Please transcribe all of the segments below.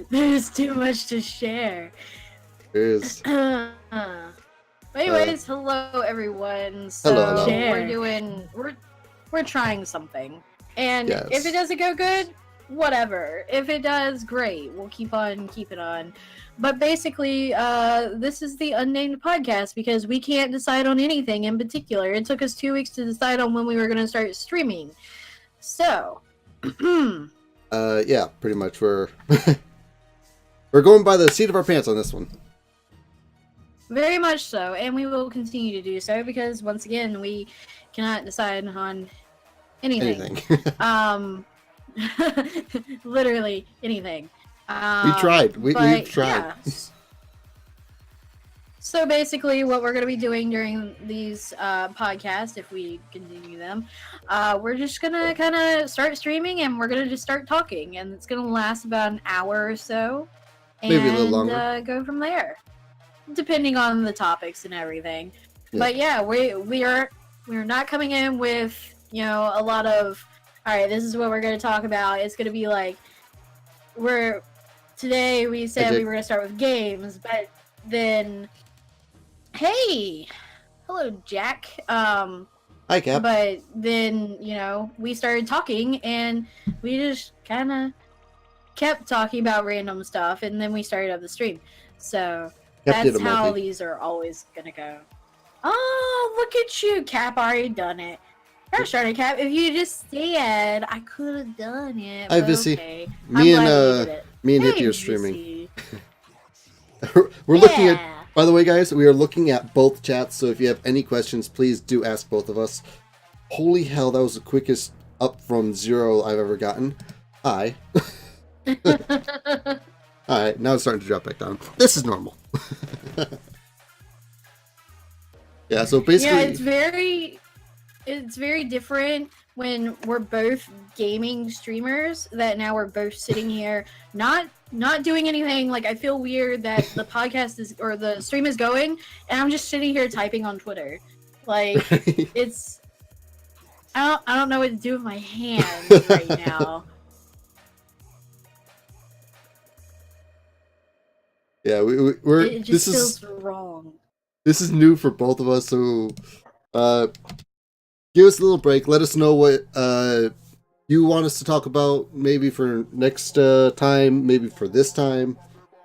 There's too much to share. There is. Anyways, hello everyone. Hello, So hello. we're trying something, and Yes. if it doesn't go good, whatever. If it does, great. We'll keep on keeping on. But basically, this is the unnamed podcast because we can't decide on anything in particular. It took us 2 weeks to decide on when we were going to start streaming. So, yeah, pretty much we're going by the seat of our pants on this one. very much so, and we will continue to do so because once again, we cannot decide on anything. Literally anything. We tried. We've tried. Yeah. So basically, what we're going to be doing during these podcasts, if we continue them, we're just going to kind of start streaming and we're going to just start talking. And it's going to last about an hour or so. And, maybe a little longer. Go from there, depending on the topics and everything. Yeah. But yeah, we're not coming in with, you know, a lot of, all right, this is what we're going to talk about. It's going to be like, today we said we were going to start with games, but then, hey, hello, Jack. Hi, Cap. But then, you know, we started talking and we just kind of kept talking about random stuff, and then we started up the stream. So that's how these are always going to go. Oh, look at you, Cap already done it. Gosh darn it, Cap. If you just said I could have done it. Hi, Vissy. Okay. Me and Hippie are streaming. We're looking at, by the way, guys, we are looking at both chats, so if you have any questions, please do ask both of us. Holy hell, that was the quickest up from 0 I've ever gotten. Hi. Alright, now it's starting to drop back down. This is normal. Yeah, so basically... Yeah, it's very different when we're both gaming streamers, that now we're both sitting here not doing anything. Like, I feel weird that the podcast is, or the stream is going, and I'm just sitting here typing on Twitter. Like, it's... I don't know what to do with my hands right now. Yeah, we're it just feels wrong. This is new for both of us, so give us a little break. Let us know what you want us to talk about, maybe for next time, maybe for this time,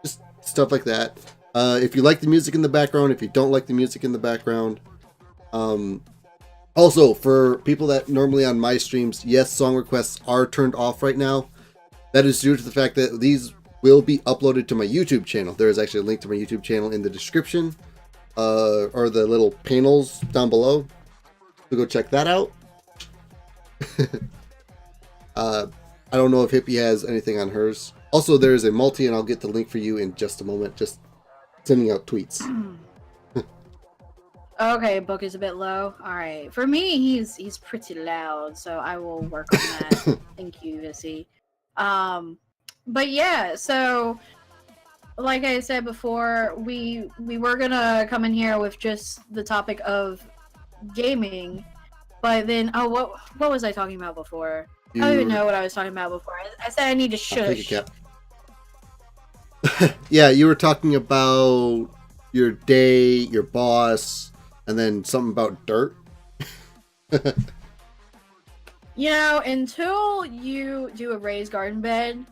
just stuff like that. If you like the music in the background, if you don't like the music in the background. Also, for people that normally on my streams, yes, song requests are turned off right now. That is due to the fact that these will be uploaded to my YouTube channel. There is actually a link to my YouTube channel in the description, or the little panels down below. So go check that out. I don't know if Hippie has anything on hers. Also, there is a multi, and I'll get the link for you in just a moment. Just sending out tweets. Okay, book is a bit low. All right, for me, he's pretty loud, so I will work on that. Thank you, Vissy. But yeah, so like I said before, we were gonna come in here with just the topic of gaming, but then what was I talking about before? I don't even know what I was talking about before. I said I need to shush. Yeah, you were talking about your day, your boss, and then something about dirt. You know, until you do a raised garden bed,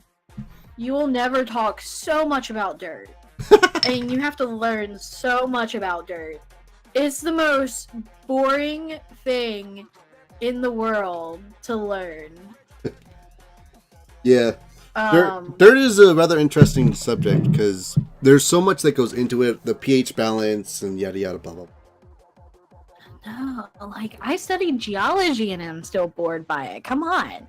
you will never talk so much about dirt. And you have to learn so much about dirt. It's the most boring thing in the world to learn. Yeah. Dirt is a rather interesting subject because there's so much that goes into it, the pH balance and yada yada blah blah. No, like I studied geology and I'm still bored by it. Come on.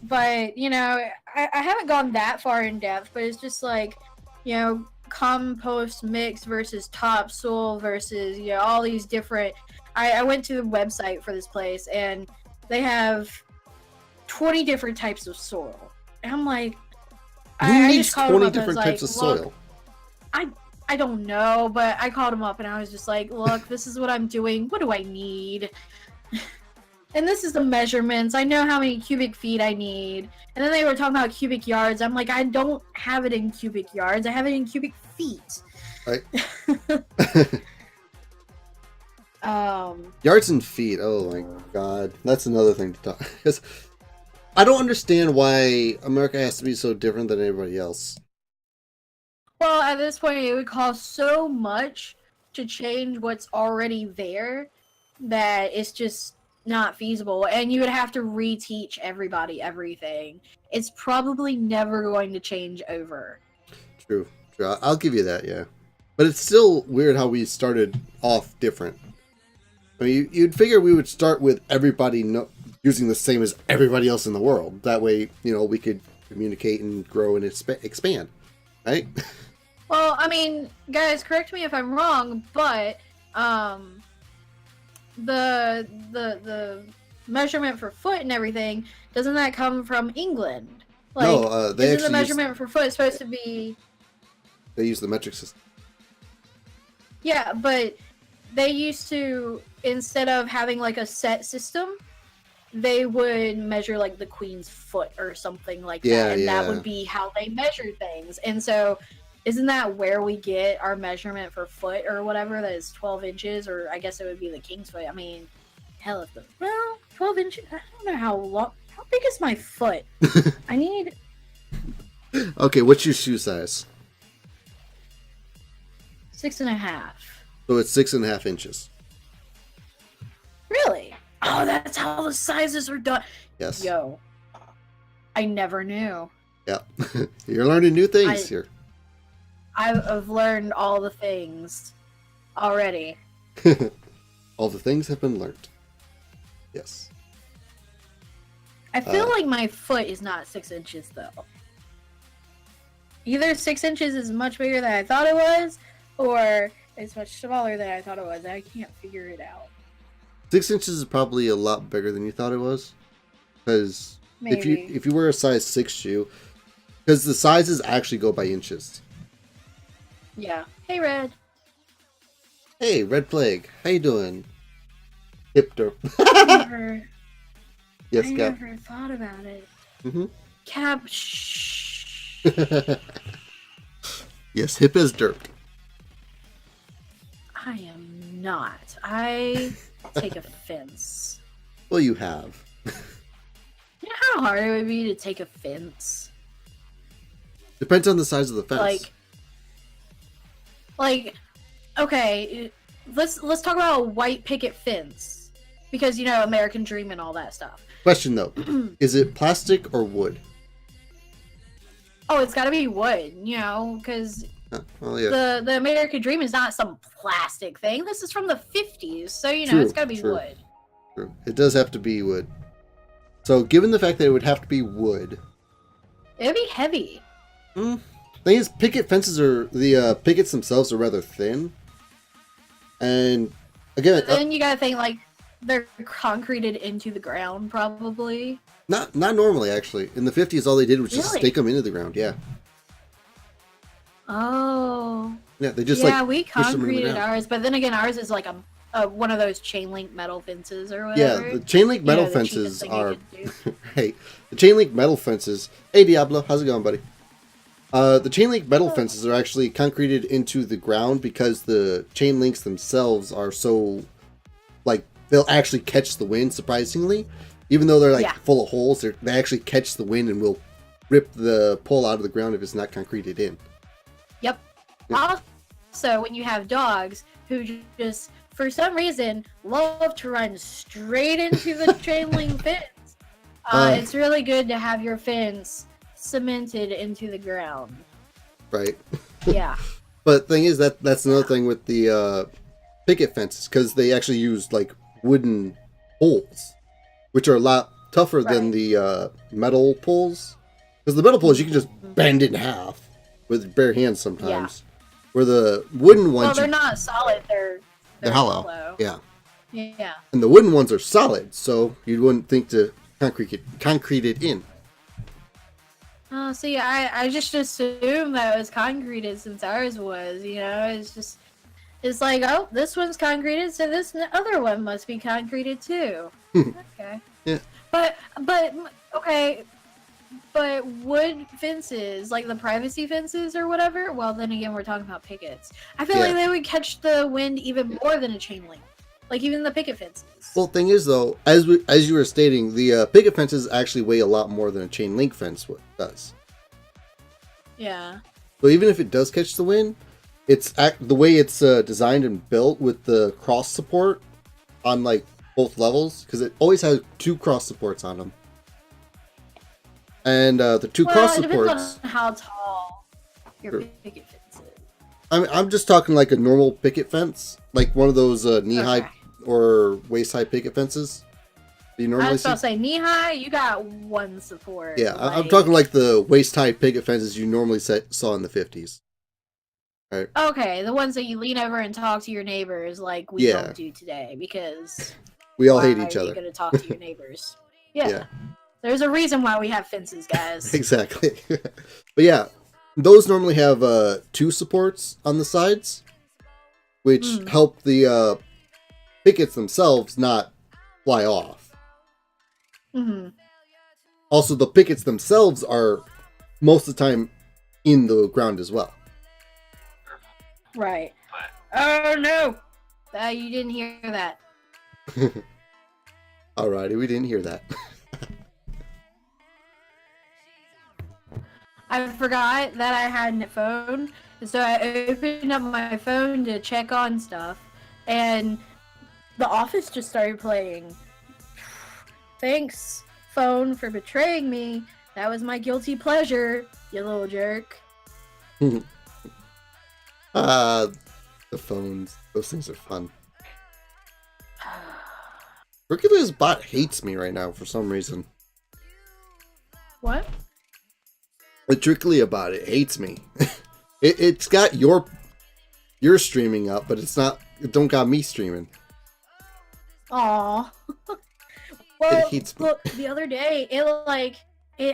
But you know, I haven't gone that far in depth, but it's just like, you know, compost mix versus topsoil versus, you know, all these different. I went to the website for this place and they have 20 different types of soil. And I'm like, Who needs 20 different types of soil? I don't know, but I called him up and I was just like, look, this is what I'm doing. What do I need? and this is the measurements. I know how many cubic feet I need. And then they were talking about cubic yards. I'm like, I don't have it in cubic yards. I have it in cubic feet. Right. um, Yards and feet. Oh my god, that's another thing to talk. Because I don't understand why America has to be so different than everybody else. well, at this point, it would cost so much to change what's already there that it's just not feasible, and you would have to reteach everybody everything. It's probably never going to change over. True. I'll give you that, yeah. But it's still weird how we started off different. I mean, you'd figure we would start with everybody using the same as everybody else in the world. That way, we could communicate and grow and expand, right? Well, I mean, guys, correct me if I'm wrong, but the measurement for foot and everything, doesn't that come from England? Like, no, they isn't the measurement for foot supposed to be? They use the metric system. Yeah, but they used to, instead of having like a set system, they would measure like the queen's foot or something like that, and that would be how they measured things. And so, isn't that where we get our measurement for foot or whatever? That is 12 inches, or I guess it would be the king's foot. I mean, hell, if 12 inches. I don't know how long. How big is my foot? I need. Okay, what's your shoe size? 6.5. So it's 6.5 inches. Really? Oh, that's how the sizes are done. Yes. Yo, I never knew. Yeah, you're learning new things here. I've learned all the things already. All the things have been learned. Yes. I feel like my foot is not 6 inches, though. Either 6 inches is much bigger than I thought it was, or it's much smaller than I thought it was. I can't figure it out. 6 inches is probably a lot bigger than you thought it was. Because if you wear a size 6 shoe, because the sizes actually go by inches. Yeah. Hey, Red. Hey, Red Plague. How you doing? Hip derp. Yes, I Cap. never thought about it. Mm-hmm. Cap, shh. Yes, hip as derp. I am not. I take offense. Well, you have. You know how hard it would be to take offense? Depends on the size of the fence. Like, okay, let's talk about a white picket fence, because American Dream and all that stuff. Question though, is it plastic or wood? Oh, it's got to be wood, because the American Dream is not some plastic thing. This is from the 50s, so it's got to be wood. True, it does have to be wood. So, given the fact that it would have to be wood, it would be heavy. Thing is, picket fences the pickets themselves are rather thin, and again, then you gotta think like they're concreted into the ground, probably. Not normally, actually. In the 50s, all they did was just Really? stake them into the ground. Yeah. Oh. Yeah, they just we push them in the concreted ground. ours, but then again, ours is like a one of those chain link metal fences or whatever. Yeah, the chain link metal the fences cheapest thing are. you can do. Hey, the chain link metal fences. Hey, Diablo, how's it going, buddy? The chain link metal fences are actually concreted into the ground because the chain links themselves are so, they'll actually catch the wind, surprisingly. Even though they're, full of holes, they actually catch the wind and will rip the pole out of the ground if it's not concreted in. Yep. Also, when you have dogs who just, for some reason, love to run straight into the chain link fence, it's really good to have your fence cemented into the ground. Right. Yeah. But the thing is, that's another thing with the picket fences, because they actually use wooden poles, which are a lot tougher than the metal poles. Because the metal poles you can just bend in half with bare hands sometimes. Yeah. Where the wooden ones, well, they're not solid. They're hollow. Yeah. Yeah. And the wooden ones are solid, so you wouldn't think to concrete it in. Oh, see, I just assumed that it was concreted since ours was, it's like, oh, this one's concreted, so this other one must be concreted too. Okay. Yeah. But okay. But wood fences, like the privacy fences or whatever, well, then again, we're talking about pickets. I feel like they would catch the wind even more than a chain link. Like, even the picket fences. Well, thing is, though, as you were stating, the picket fences actually weigh a lot more than a chain link fence does. Yeah. So even if it does catch the wind, it's the way it's designed and built with the cross support on, like, both levels, because it always has 2 cross supports on them. And the 2 cross supports... Well, it depends on how tall your picket fence is. I'm just talking like a normal picket fence, like one of those knee-high or waist-high picket fences. You normally I was about to say knee-high. You got 1 support. Yeah, like... I'm talking like the waist-high picket fences you normally saw in the 50s. Right. Okay, the ones that you lean over and talk to your neighbors like we don't do today, because we all hate each other. You're going to talk to your neighbors. Yeah. There's a reason why we have fences, guys. Exactly. But yeah, those normally have 2 supports on the sides, which help the pickets themselves not fly off. Mm-hmm. Also, the pickets themselves are most of the time in the ground as well. Right. Oh no! You didn't hear that. Alrighty, we didn't hear that. I forgot that I had a phone, so I opened up my phone to check on stuff, and The Office just started playing. Thanks, phone, for betraying me. That was my guilty pleasure, you little jerk. The phones. Those things are fun. Hercules bot hates me right now for some reason. What? Literally about it hates me. It's got your streaming up, but it don't got me streaming. Aww. Well, it hates me. Look, the other day,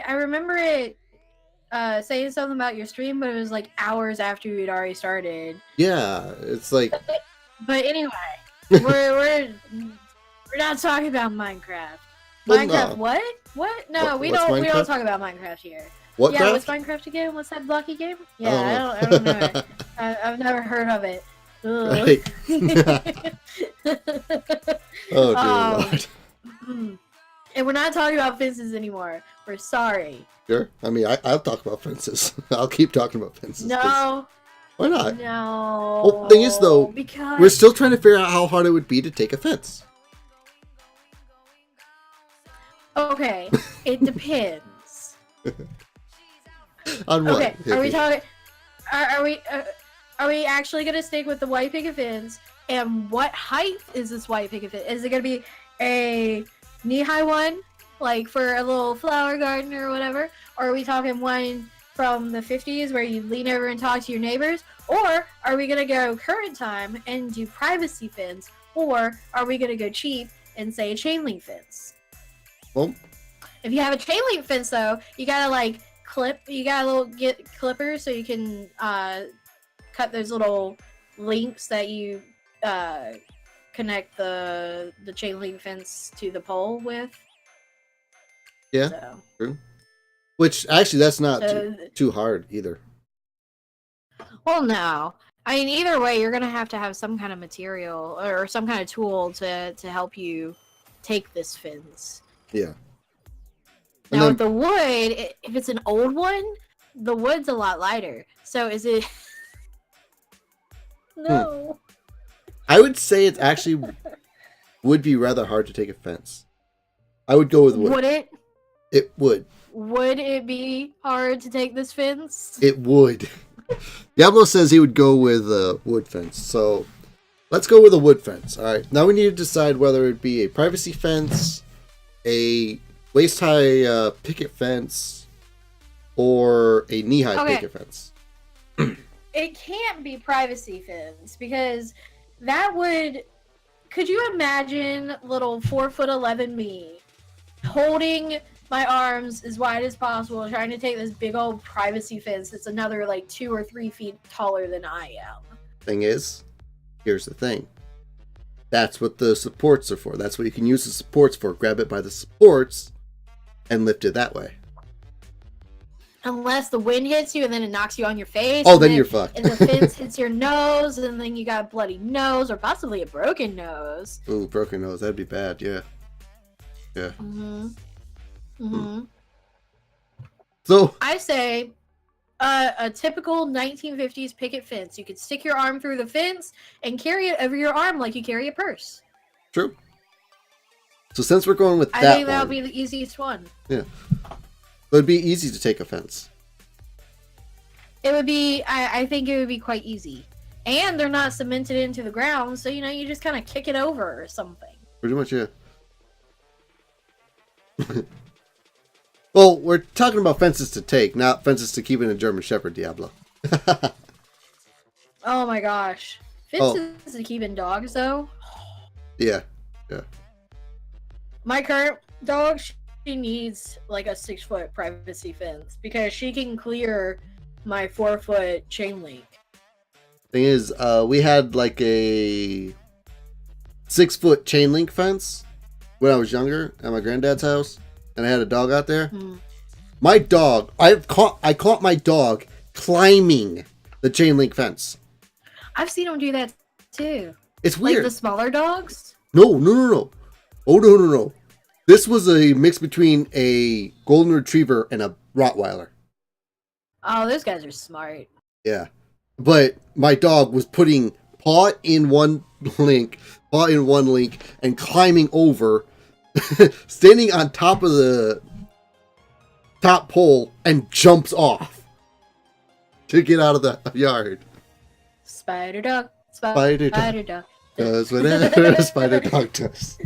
I remember it saying something about your stream, but it was like hours after you'd already started. Yeah, it's like. But anyway, we're not talking about Minecraft. Minecraft, no. What? No, we don't talk about Minecraft here. What? Yeah, what's Minecraft again? What's that blocky game? Yeah, I don't know. I've never heard of it. Right. Oh dear Lord. And we're not talking about fences anymore. We're sorry. Sure. I mean, I'll talk about fences. I'll keep talking about fences. No. Why not? No. Well, thing is, though, because we're still trying to figure out how hard it would be to take a fence. Okay, it depends. On what? Okay, are we talking? Are we actually gonna stick with the white picket fence? And what height is this white picket fence? Is it gonna be a knee-high one, like for a little flower garden or whatever? Or are we talking one from the 50s where you lean over and talk to your neighbors? Or are we gonna go current time and do privacy fence? Or are we gonna go cheap and say chain link fence? Well, if you have a chain link fence, though, you gotta like get clippers so you can cut those little links that you connect the chain link fence to the pole with. Yeah, so. True. Which actually, that's not too hard either. Well, no. I mean, either way, you're gonna have some kind of material or some kind of tool to help you take this fence. Yeah. Now, with the wood, if it's an old one, the wood's a lot lighter. So is it? No. I would say it actually would be rather hard to take a fence. I would go with wood. Would it? It would. Would it be hard to take this fence? It would. Diablo says he would go with a wood fence. So let's go with a wood fence. All right. Now we need to decide whether it be a privacy fence, a waist-high picket fence, or a knee-high picket fence. It can't be privacy fence because that would... Could you imagine little 4'11" me holding my arms as wide as possible trying to take this big old privacy fence that's another like 2 or 3 feet taller than I am? Thing is, here's the thing. That's what the supports are for. That's what you can use the supports for. Grab it by the supports and lift it that way. Unless the wind hits you and then it knocks you on your face. Oh, then you're fucked. And the fence hits your nose, and then you got a bloody nose or possibly a broken nose. Ooh, broken nose. That'd be bad, yeah. Yeah. So I say a typical 1950s picket fence. You could stick your arm through the fence and carry it over your arm like you carry a purse. True. So since we're going with that I think that'll be the easiest one. Yeah. So it'd be easy to take offense. It would be, I think it would be quite easy. And they're not cemented into the ground, so, you just kind of kick it over or something. Pretty much, yeah. Well, we're talking about fences to take, not fences to keep in a German Shepherd, Diablo. Oh my gosh. Fences to keep in dogs, though? Yeah, yeah. My current dog, she needs like a 6-foot privacy fence because she can clear my 4-foot chain link. Thing is, we had like a 6-foot chain link fence when I was younger at my granddad's house, and I had a dog out there. My dog, I caught my dog climbing the chain link fence. I've seen them do that too. It's weird. Like the smaller dogs? No. Oh, no. This was a mix between a golden retriever and a Rottweiler. Oh, those guys are smart. Yeah. But my dog was putting paw in one link, and climbing over, standing on top of the top pole, and jumps off to get out of the yard. Spider dog. Spider dog. Does whatever a spider dog does.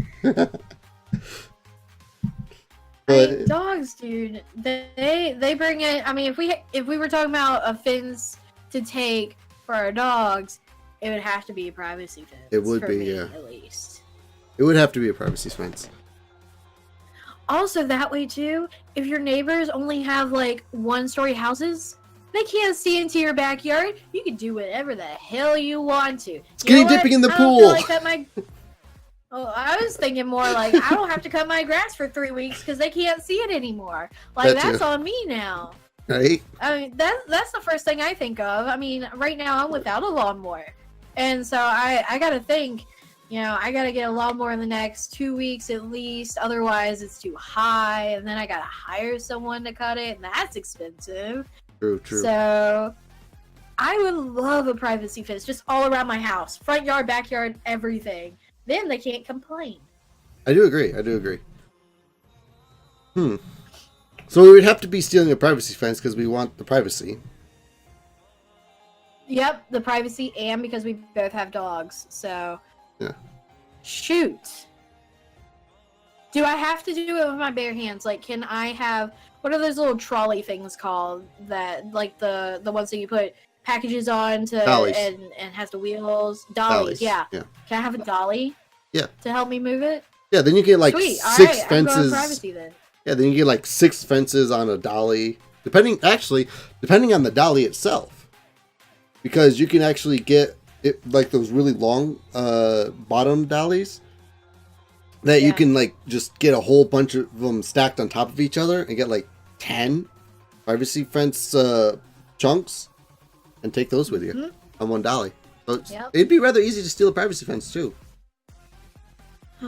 But dogs, dude, they bring it. I mean, if we were talking about a fence to take for our dogs, it would have to be a privacy fence. It would for be, me, yeah. At least. It would have to be a privacy fence. Also, that way too, if your neighbors only have like 1-story houses, they can't see into your backyard. You can do whatever the hell you want to. Skinny dipping in the I pool. don't feel like Oh, I was thinking more like I don't have to cut my grass for 3 weeks because they can't see it anymore. Like that's on me now. Right? I mean that's the first thing I think of. I mean, right now I'm without a lawnmower, and so I gotta think. I gotta get a lawnmower in the next 2 weeks at least. Otherwise, it's too high, and then I gotta hire someone to cut it, and that's expensive. True. So I would love a privacy fence just all around my house, front yard, backyard, everything. Then they can't complain. I do agree. So we would have to be stealing a privacy fence because we want the privacy. Yep, the privacy, and because we both have dogs, so... Yeah. Shoot! Do I have to do it with my bare hands? Like, can I have... What are those little trolley things called? That, like, the ones that you put packages on to... Dollies. And has the wheels? Dollies, yeah. Can I have a dolly? Yeah. To help me move it? Yeah, then you get, like, Sweet. 6 I'm going fences... privacy, then. Yeah, then you get, like, 6 fences on a dolly. Depending on the dolly itself. Because you can actually get... like those really long bottom dollies that you can like just get a whole bunch of them stacked on top of each other and get like 10 privacy fence chunks and take those with you on one dolly. So it'd be rather easy to steal a privacy fence too.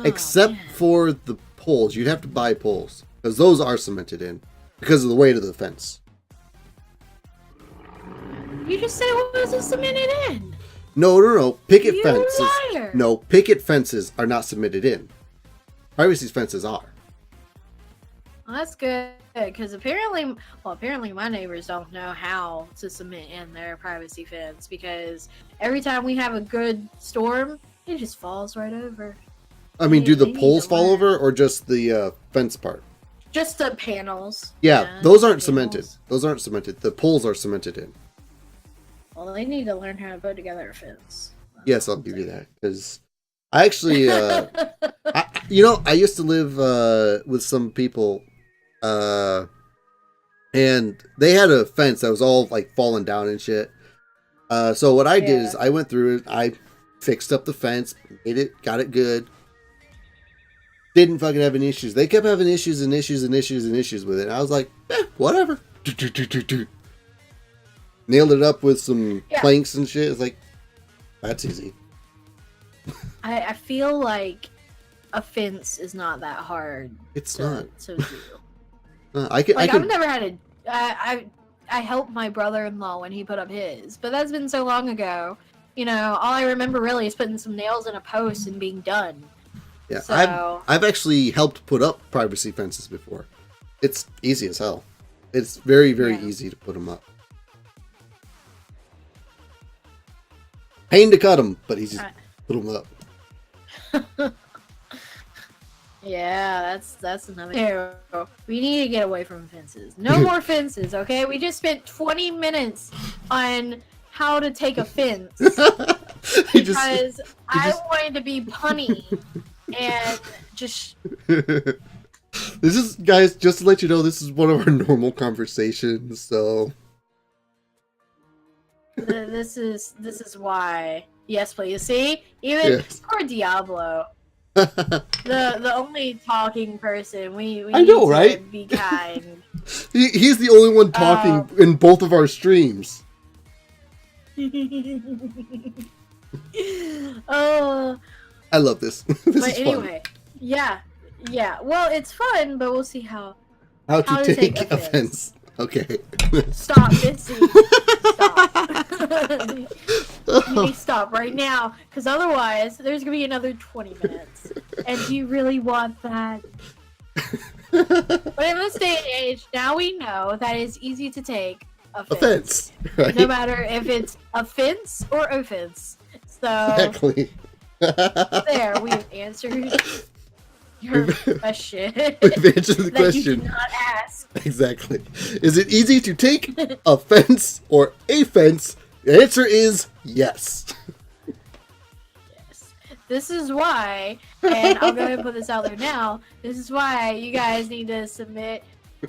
Except for the poles. You'd have to buy poles because those are cemented in because of the weight of the fence. You just said it wasn't cemented in. No. Picket fences. Liar. No, picket fences are not submitted in. Privacy fences are. Well, that's good because apparently my neighbors don't know how to cement in their privacy fence because every time we have a good storm, it just falls right over. I mean, do the poles fall over or just the fence part? Just the panels. Yeah, those aren't cemented. Those aren't cemented. The poles are cemented in. Well, they need to learn how to put together a fence. Yes, I'll give you that. Because I actually, I used to live with some people, and they had a fence that was all like falling down and shit. So what I did is I went through it. I fixed up the fence, got it good. Didn't fucking have any issues. They kept having issues with it. And I was like, whatever. Nailed it up with some planks and shit. It's like, that's easy. I feel like a fence is not that hard. It's not. To do. I've never had I helped my brother-in-law when he put up his, but that's been so long ago. You know, all I remember really is putting some nails in a post and being done. Yeah, so... I've actually helped put up privacy fences before. It's easy as hell. It's very, very easy to put them up. Pain to cut them, but easy to put them up. Yeah, that's another. We need to get away from fences. No more fences, okay? We just spent 20 minutes on how to take a fence because I wanted to be punny and just. This is, guys, just to let you know, this is one of our normal conversations. So this is why. Yes, please. See, even poor Diablo. the only talking person. We I know, need to right? be kind. He's the only one talking in both of our streams. Oh, I love this. This but is anyway, fun. yeah. Well, it's fun, but we'll see how to take offense. Okay. Stop, Mitzi. Stop. You need to stop right now, because otherwise there's gonna be another 20 minutes. And do you really want that? But in this day and age, now we know that it's easy to take offense. Right? No matter if it's offense or offense. So exactly. there, we've answered your question. We've answered the that question. You did not ask. Exactly. Is it easy to take offense or a fence? The answer is yes. Yes. This is why, and I'll go ahead and put this out there now, this is why you guys need to submit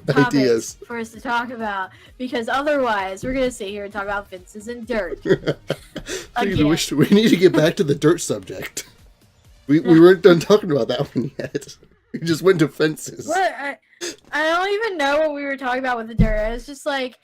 topics ideas for us to talk about, because otherwise we're going to sit here and talk about fences and dirt. We need to get back to the dirt subject. We weren't done talking about that one yet. We just went to fences. What? I don't even know what we were talking about with the dirt. It's just like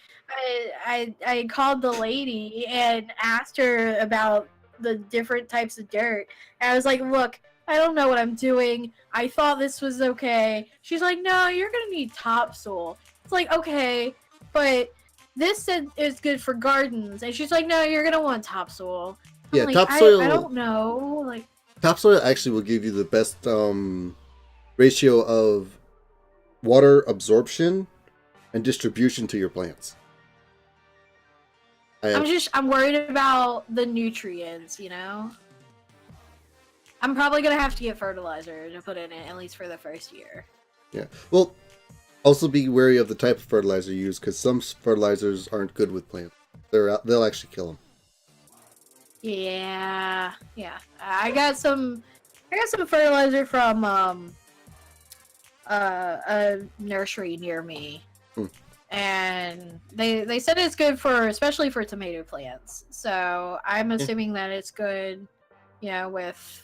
I called the lady and asked her about the different types of dirt. And I was like, look, I don't know what I'm doing. I thought this was okay. She's like, no, you're going to need topsoil. It's like, okay, but this is good for gardens. And she's like, no, you're going to want topsoil. I'm like, topsoil. I don't know. Like, topsoil actually will give you the best ratio of water absorption and distribution to your plants. I'm worried about the nutrients, you know? I'm probably going to have to get fertilizer to put in it, at least for the first year. Yeah. Well, also be wary of the type of fertilizer you use, because some fertilizers aren't good with plants. They'll actually kill them. Yeah. I got some fertilizer from a nursery near me. And they said it's good especially for tomato plants. So I'm assuming that it's good, you know, with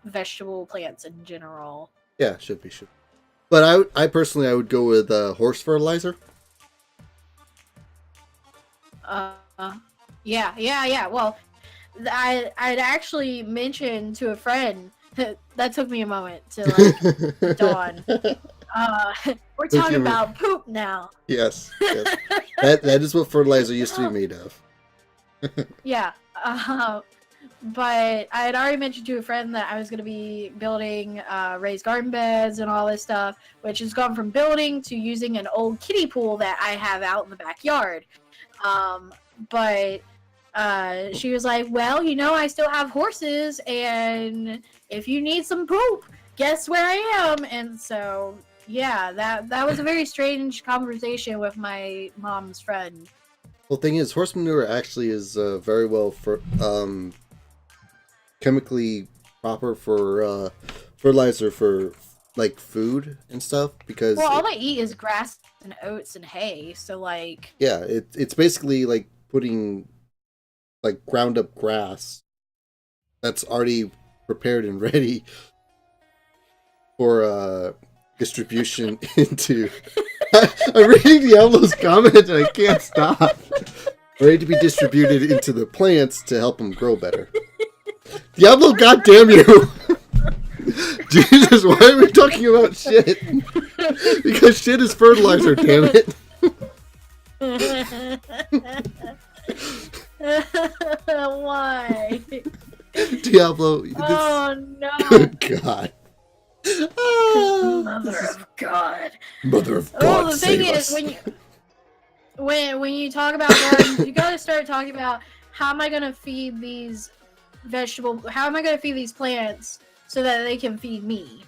vegetable plants in general. Yeah, should be. But I personally would go with horse fertilizer. Yeah. Well, I'd actually mentioned to a friend that took me a moment to like dawn. We're talking about poop now. Yes. That is what fertilizer used to be made of. Yeah. But I had already mentioned to a friend that I was going to be building raised garden beds and all this stuff, which has gone from building to using an old kiddie pool that I have out in the backyard. But she was like, well, you know, I still have horses, and if you need some poop, guess where I am? And so, yeah, that was a very strange conversation with my mom's friend. Well, thing is, horse manure actually is very well for chemically proper for fertilizer for like food and stuff, because all I eat is grass and oats and hay, so like it's basically like putting like ground up grass that's already prepared and ready for distribution into. I'm reading Diablo's comment and I can't stop. Ready to be distributed into the plants to help them grow better. Diablo, goddamn you! Jesus, why are we talking about shit? Because shit is fertilizer, damn it. Why? Diablo. Oh no! Good God. Mother of God. Mother of God. Oh, the thing save is, us. when you talk about gardens, you gotta start talking about how am I gonna feed these vegetables? How am I gonna feed these plants so that they can feed me?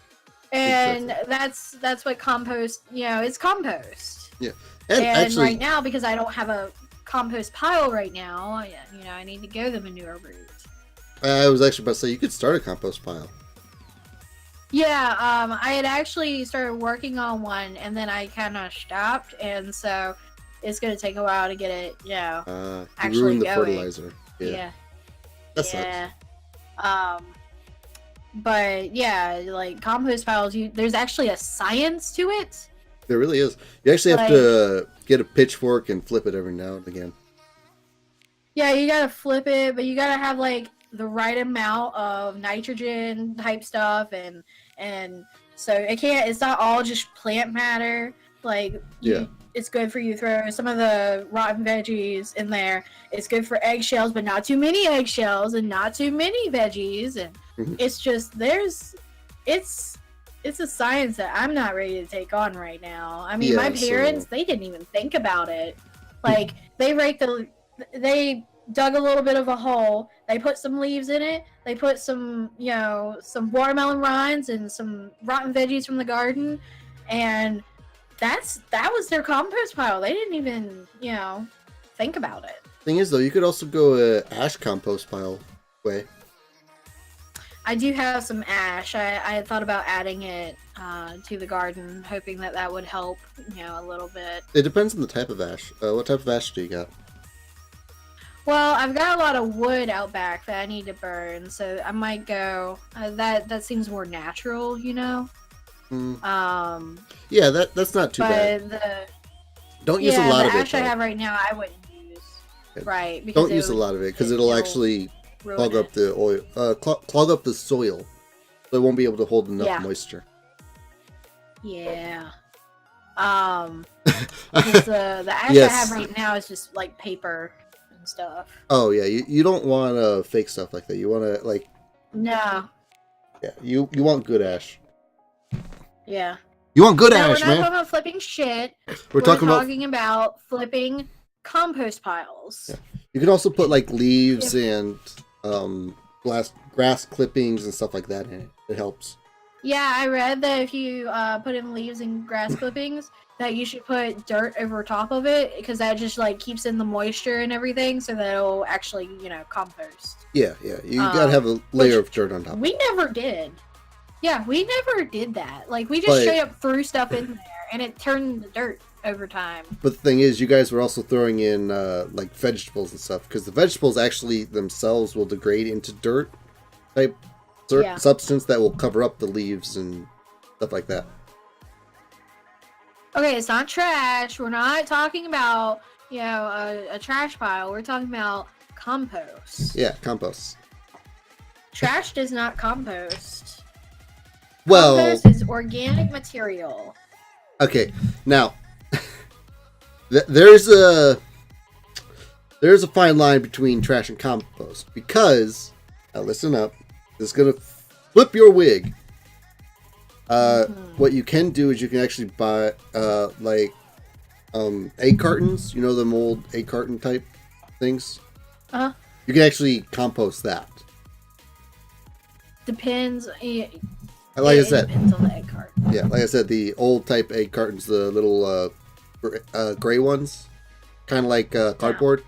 And Exactly. that's what compost. It's compost. Yeah, And actually, right now, because I don't have a compost pile right now, I need to go the manure route. I was actually about to say you could start a compost pile. Yeah, I had actually started working on one, and then I kind of stopped, and so it's gonna take a while to get it, actually ruin the going. fertilizer. Yeah. That Yeah. sucks. But yeah, like compost piles, there's actually a science to it. There really is. You actually have to get a pitchfork and flip it every now and again. Yeah, you gotta flip it, but you gotta have like the right amount of nitrogen type stuff, and so it's not all just plant matter. Like it's good for you to throw some of the rotten veggies in there. It's good for eggshells, but not too many eggshells and not too many veggies. And it's just it's a science that I'm not ready to take on right now. I mean, my parents, they didn't even think about it. Like they dug a little bit of a hole. They put some leaves in it. They put some watermelon rinds and some rotten veggies from the garden, and that was their compost pile. They didn't even think about it. Thing is, though, you could also go ash compost pile way. I do have some ash. I thought about adding it to the garden, hoping that would help a little bit. It depends on the type of ash. What type of ash do you got? Well, I've got a lot of wood out back that I need to burn, so I might go. That seems more natural, Yeah, that's not too bad. Don't use a lot of it. The ash I have right now, I wouldn't use. Yeah. Right. Don't use a lot of it because it'll actually clog up the oil, clog up the soil, so it won't be able to hold enough moisture. Yeah. The ash I have right now is just like paper and stuff. Oh yeah, you don't want fake stuff like that. You want to like. No. Yeah, you want good ash. Yeah. You want good ash, man. We're not talking about flipping shit. We're talking about flipping compost piles. Yeah. You can also put like leaves and grass clippings and stuff like that in it. It helps. Yeah, I read that if you put in leaves and grass clippings, that you should put dirt over top of it because that just like keeps in the moisture and everything, so that it'll actually compost. Yeah. You gotta have a layer of dirt on top. We never did. Yeah, we never did that. Like we just straight up threw stuff in there, and it turned into dirt over time. But the thing is, you guys were also throwing in like vegetables and stuff because the vegetables actually themselves will degrade into dirt type substance that will cover up the leaves and stuff like that. Okay, it's not trash. We're not talking about a trash pile. We're talking about compost. Yeah, compost. Trash does not compost. Well, compost is organic material. Okay, now there's a fine line between trash and compost because now listen up. This is gonna flip your wig. What you can do is you can actually buy egg cartons. You know them old egg carton type things. You can actually compost that. Depends. Like I said, depends on the egg carton. Yeah, like I said, the old type egg cartons, the little gray ones, kind of like cardboard.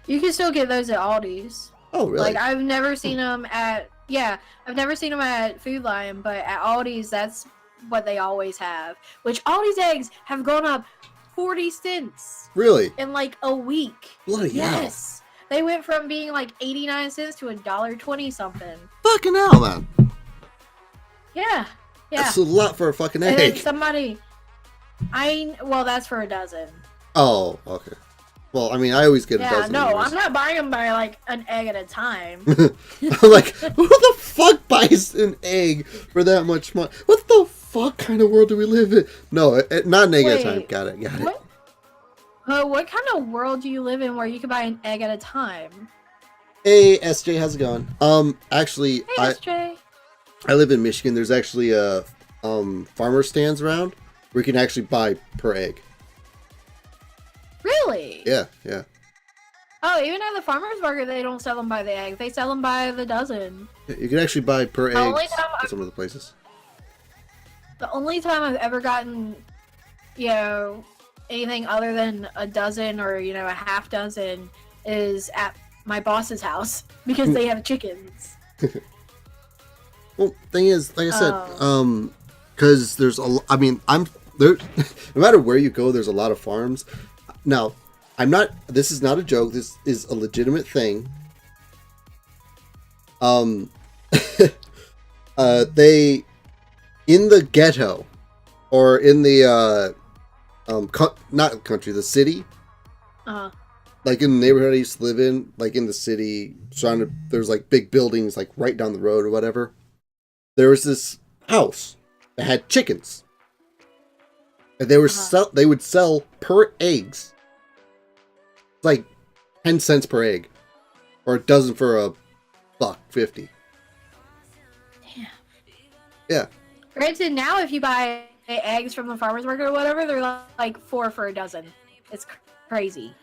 You can still get those at Aldi's. Oh, really? Like I've never seen them at Food Lion, but at Aldi's that's what they always have. Which Aldi's eggs have gone up 40 cents. Really? In like a week. Bloody yes. They went from being like 89 cents to $1.20 something. Fucking hell, man. Yeah. Yeah. That's a lot for a fucking And egg. then somebody, well, that's for a dozen. Oh, okay. Well, I mean, I always get a Yeah, dozen. no, anyways. I'm not buying them by like an egg at a time. I'm like, who the fuck buys an egg for that much money? What the fuck kind of world do we live in? No, not an egg at a time. Wait, Got it. what kind of world do you live in where you can buy an egg at a time? Hey, SJ, how's it going? Actually, Hey, SJ. I live in Michigan. There's actually a farmer stands around where you can actually buy per egg. Really? Yeah, yeah. Oh, even at the farmer's market, they don't sell them by the egg. They sell them by the dozen. You can actually buy per The only egg time at some of the places. The only time I've ever gotten, you know, anything other than a dozen or, you know, a half dozen is at my boss's house because they have chickens. Well, thing is, like I said, Oh. because there's I mean, I'm there. No matter where you go, there's a lot of farms. Now, I'm not. This is not a joke. This is a legitimate thing. They in the ghetto, or in the not country, the city. Uh-huh. Like in the neighborhood I used to live in, like in the city, surrounded, there's like big buildings, like right down the road or whatever. There was this house that had chickens, and they were they would sell per eggs, like 10 cents per egg, or a dozen for $1.50. Damn. Yeah. Granted, now if you buy eggs from the farmer's market or whatever, they're like $4 for a dozen. It's crazy.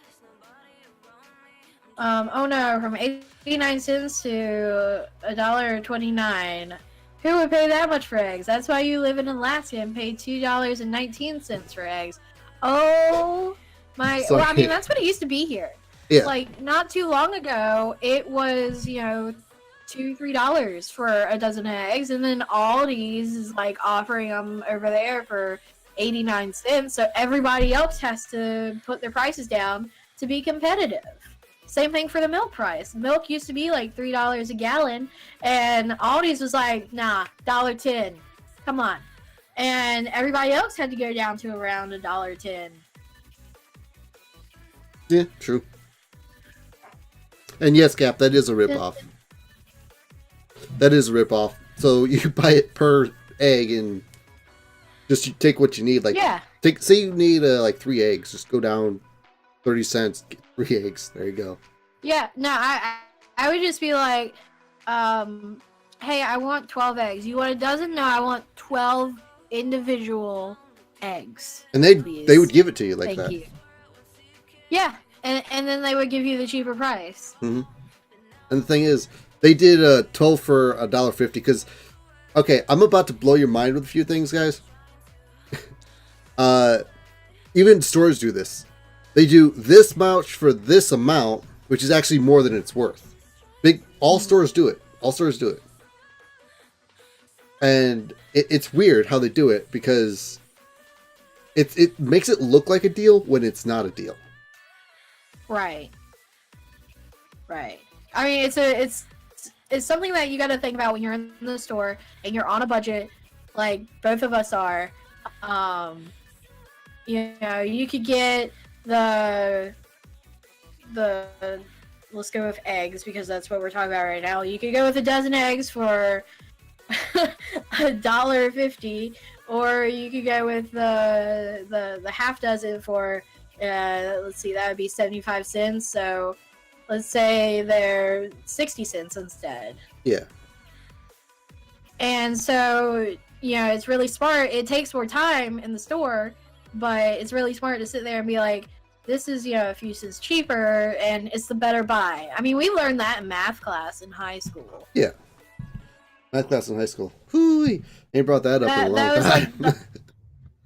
Oh no, from 89 cents to $1.29. Who would pay that much for eggs? That's why you live in Alaska and pay $2.19 for eggs. Oh my! Sorry. Well, I mean that's what it used to be here. Yeah. Like not too long ago, it was $2-3 for a dozen eggs, and then Aldi's is like offering them over there for 89 cents. So everybody else has to put their prices down to be competitive. Same thing for the milk price. Milk used to be like $3 a gallon, and Aldi's was like, nah, $1.10. Come on. And everybody else had to go down to around $1.10. Yeah, true. And yes, Cap, that is a ripoff. That is a ripoff. So you buy it per egg and just you take what you need. Like, yeah. Say you need like 3 eggs. Just go down 30 cents, get 3 eggs. There you go. Yeah, no, I would just be like, hey, I want 12 eggs. You want a dozen? No, I want 12 individual eggs. And they please. would give it to you like Thank that. you. Yeah, and then they would give you the cheaper price. Mm-hmm. And the thing is, they did 12 for $1.50 because, okay, I'm about to blow your mind with a few things, guys. Even stores do this. They do this much for this amount, which is actually more than it's worth. All stores do it. All stores do it. And it's weird how they do it because it makes it look like a deal when it's not a deal. Right. Right. I mean, it's something that you got to think about when you're in the store and you're on a budget, like both of us are. You could get the let's go with eggs because that's what we're talking about right now. You could go with a dozen eggs for $1.50, or you could go with the half dozen for let's see, that would be 75 cents. So let's say they're 60 cents instead. Yeah. And so, it's really smart. It takes more time in the store, but it's really smart to sit there and be like, this is, a few cents cheaper, and it's the better buy. I mean, we learned that in math class in high school. Yeah. Math class in high school. Hooey! They brought that up in a long time.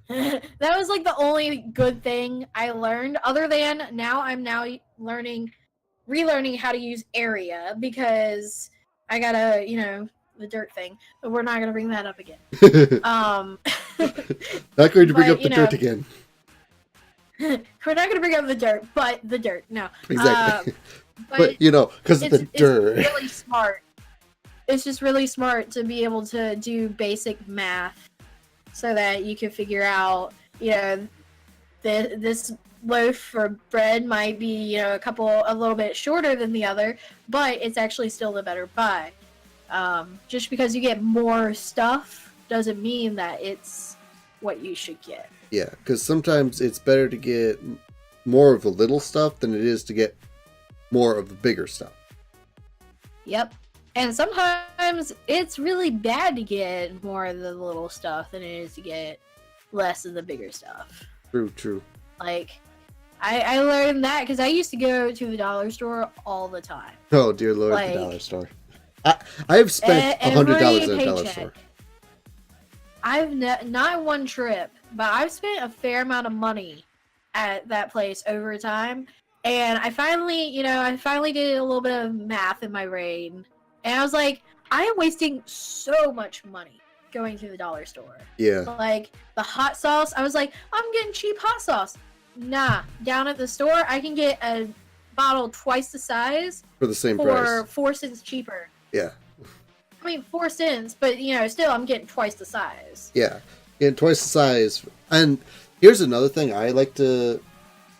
That was like the only good thing I learned, other than I'm relearning how to use area because I gotta, the dirt thing. But we're not going to bring that up again. Not going to bring up the dirt again. We're not going to bring up the dirt, but the dirt. No. Exactly. But you know, because of the it's dirt. really smart. It's just really smart to be able to do basic math so that you can figure out, you know, this loaf or bread might be, you know, a little bit shorter than the other, but it's actually still the better buy. Just because you get more stuff doesn't mean that it's what you should get. Yeah, because sometimes it's better to get more of the little stuff than it is to get more of the bigger stuff. Yep. And sometimes it's really bad to get more of the little stuff than it is to get less of the bigger stuff. True. Like, I learned that because I used to go to the dollar store all the time. Oh, dear Lord, like, the dollar store. I've spent $100 at a dollar store. I've not one trip, but I've spent a fair amount of money at that place over time. And I finally did a little bit of math in my brain. And I was like, I am wasting so much money going to the dollar store. Yeah. Like, the hot sauce, I was like, I'm getting cheap hot sauce. Nah, down at the store, I can get a bottle twice the size for the same price. For 4 cents cheaper. Yeah. I mean, 4 cents, but, you know, still, I'm getting twice the size. Yeah. Getting twice the size. And here's another thing I like to...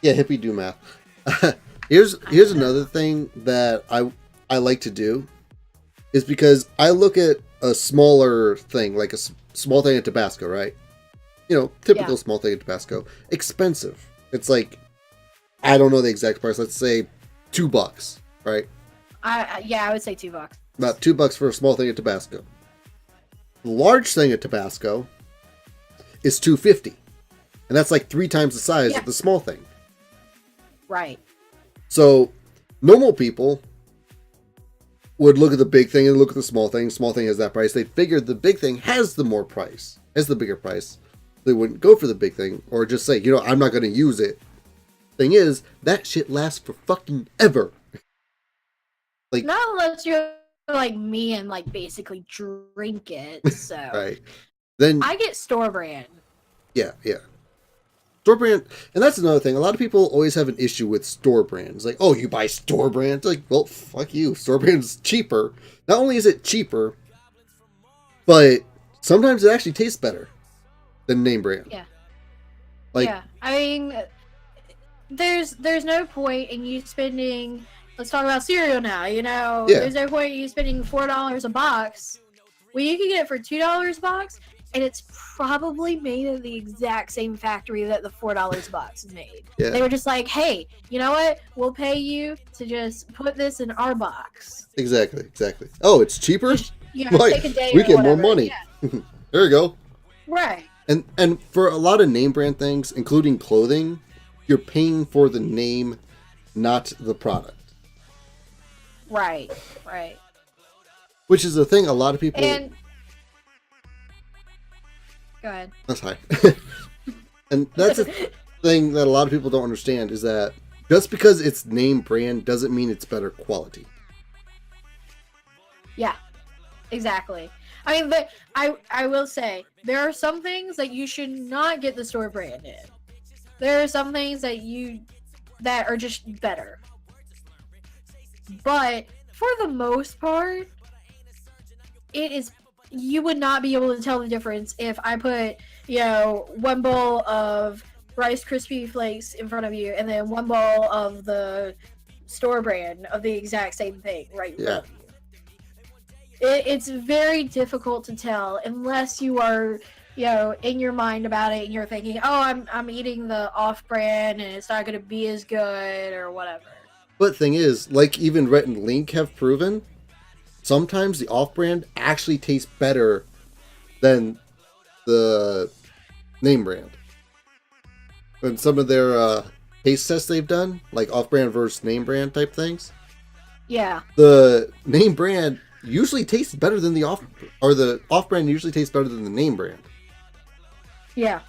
Yeah, hippie do math. Here's another thing that I like to do is because I look at a smaller thing, like a small thing of Tabasco, right? You know, typical small thing of Tabasco. Expensive. It's like, I don't know the exact price. Let's say $2, right? I would say $2. About $2 for a small thing of Tabasco. The large thing of Tabasco is $2.50, and that's like 3 times the size of the small thing. Right. So, normal people would look at the big thing and look at the small thing. Small thing has that price. They figured the big thing has the bigger price. They wouldn't go for the big thing or just say, you know, I'm not going to use it. Thing is, that shit lasts for fucking ever. Like, not unless you're like me and like basically drink it. So right. Then I get store brand. Yeah. Store brand, and that's another thing. A lot of people always have an issue with store brand. It's like, oh, you buy store brand? It's like, well, fuck you. Store brand's cheaper. Not only is it cheaper, but sometimes it actually tastes better than name brand. Yeah. Like, yeah. I mean, there's no point in you spending. Let's talk about cereal now. You know, there's no point in you spending $4 a box. Well, you can get it for $2 a box. And it's probably made in the exact same factory that the $4 box is made. Yeah. They were just like, hey, you know what? We'll pay you to just put this in our box. Exactly. Oh, it's cheaper? Yeah, take a day we get more money. Yeah. There you go. Right. And for a lot of name brand things, including clothing, you're paying for the name, not the product. Right. Which is a thing a lot of people... Go ahead. That's high. And that's a thing that a lot of people don't understand is that just because it's name brand doesn't mean it's better quality. Yeah, exactly. I mean, but I will say, there are some things that you should not get the store brand in. There are some things that are just better. But for the most part, you would not be able to tell the difference if I put, you know, one bowl of Rice Krispie Flakes in front of you and then one bowl of the store brand of the exact same thing right in front of you. It's very difficult to tell unless you are, you know, in your mind about it and you're thinking, oh, I'm eating the off-brand and it's not going to be as good or whatever. But the thing is, like even Rhett and Link have proven, sometimes the off-brand actually tastes better than the name brand. In some of their taste tests they've done, like off-brand versus name brand type things. Yeah. The name brand usually tastes better than the off-brand usually tastes better than the name brand. Yeah.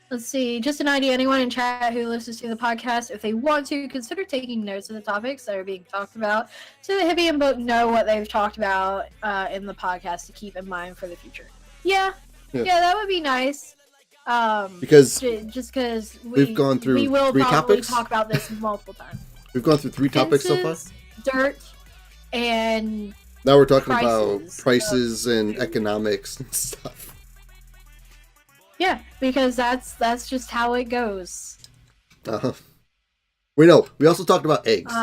Let's see. Just an idea. Anyone in chat who listens to the podcast, if they want to, consider taking notes of the topics that are being talked about, so the Hippie and Book know what they've talked about in the podcast to keep in mind for the future. Yeah, that would be nice. Because just because we've gone through we will 3 probably topics. talk about this multiple times. We've gone through 3 topics so far. Fences, dirt, and Now we're talking about prices prices of and food. economics and stuff. Yeah, because that's just how it goes. Uh-huh. We know. We also talked about eggs.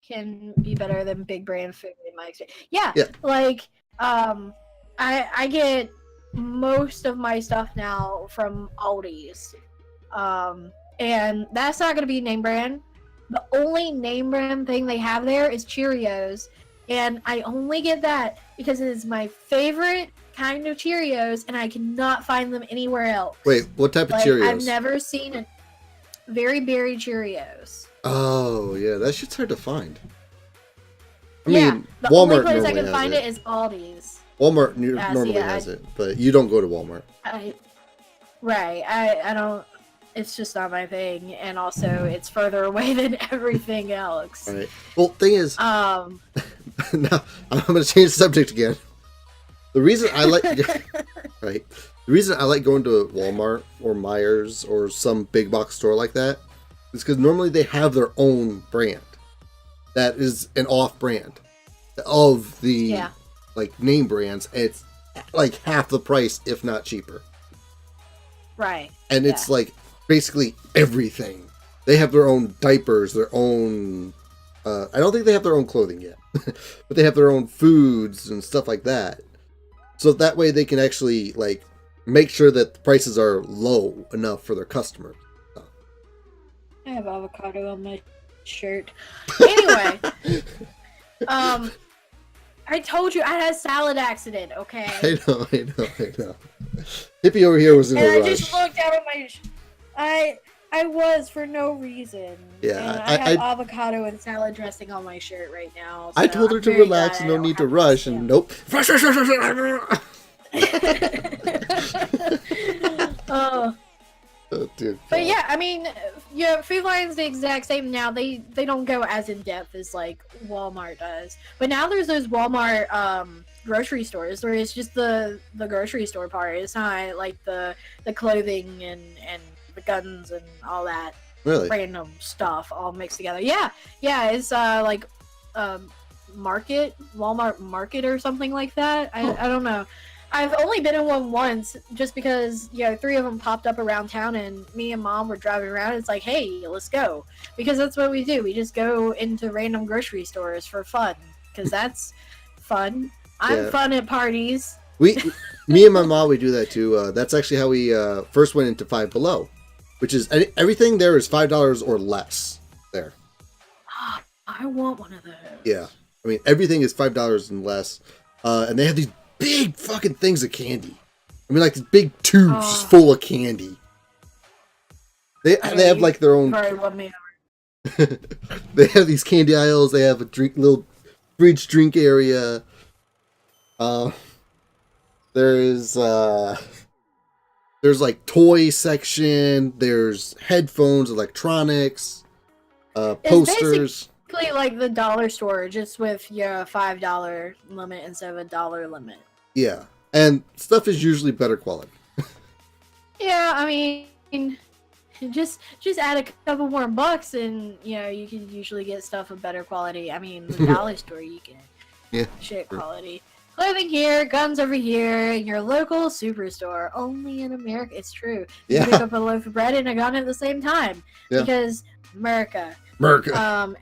Can be better than big brand food in my experience. Yeah, Yeah. like I get most of my stuff now from Aldi's, and that's not gonna be name brand. The only name brand thing they have there is Cheerios, and I only get that because it is my favorite kind of Cheerios, and I cannot find them anywhere else. Wait, what type of Like, Cheerios? I've never seen a very berry Cheerios. Oh, yeah, that shit's hard to find. I Yeah, mean, the Walmart only place I normally can has find it. it is Aldi's. Walmart Yeah, normally see, has it, but you don't go to Walmart. I don't. It's just not my thing, and also it's further away than everything else. All right. Well, thing is, now I'm going to change the subject again. The reason I like, right? The reason I like going to Walmart or Myers or some big box store like that is because normally they have their own brand that is an off brand of the like name brands. And it's like half the price, if not cheaper. Right. And it's like basically everything. They have their own diapers, their own. I don't think they have their own clothing yet, but they have their own foods and stuff like that. So that way they can actually like make sure that the prices are low enough for their customers. I have avocado on my shirt. Anyway, I told you I had a salad accident. Okay. I know. Hippie over here was in a I rush. just looked out of my. I was for no reason. Yeah, and I have avocado and salad dressing on my shirt right now. So I told her I'm to very relax glad and I no don't need to have rush, this and nope. Oh. Oh, dear But God. yeah, I mean, yeah, Food Lion's the exact same now. They don't go as in depth as like Walmart does. But now there's those Walmart grocery stores where it's just the grocery store part. It's not like the clothing and the guns and all that Really? random stuff all mixed together. Yeah, it's like Walmart Market or something like that. I don't know. I've only been in one once, just because 3 of them popped up around town, and me and Mom were driving around. It's like, hey, let's go, because that's what we do. We just go into random grocery stores for fun, because that's fun. I'm fun at parties. Me and my mom, we do that too. That's actually how we first went into Five Below, which is everything there is $5 or less there. I want one of those. Yeah, I mean everything is $5 and less, and they have these big fucking things of candy. I mean, like these big tubes full of candy. They have like their own. They have these candy aisles. They have a little fridge drink area. There's like toy section. There's headphones, electronics, posters. Basically like the dollar store, just with your $5 limit instead of a $1 limit. Yeah, and stuff is usually better quality. Yeah, I mean, just add a couple more bucks, and you can usually get stuff of better quality. I mean, the dollar store you get shit quality. Clothing here, guns over here, in your local superstore. Only in America. It's true. You pick up a loaf of bread and a gun at the same time. Yeah. Because America.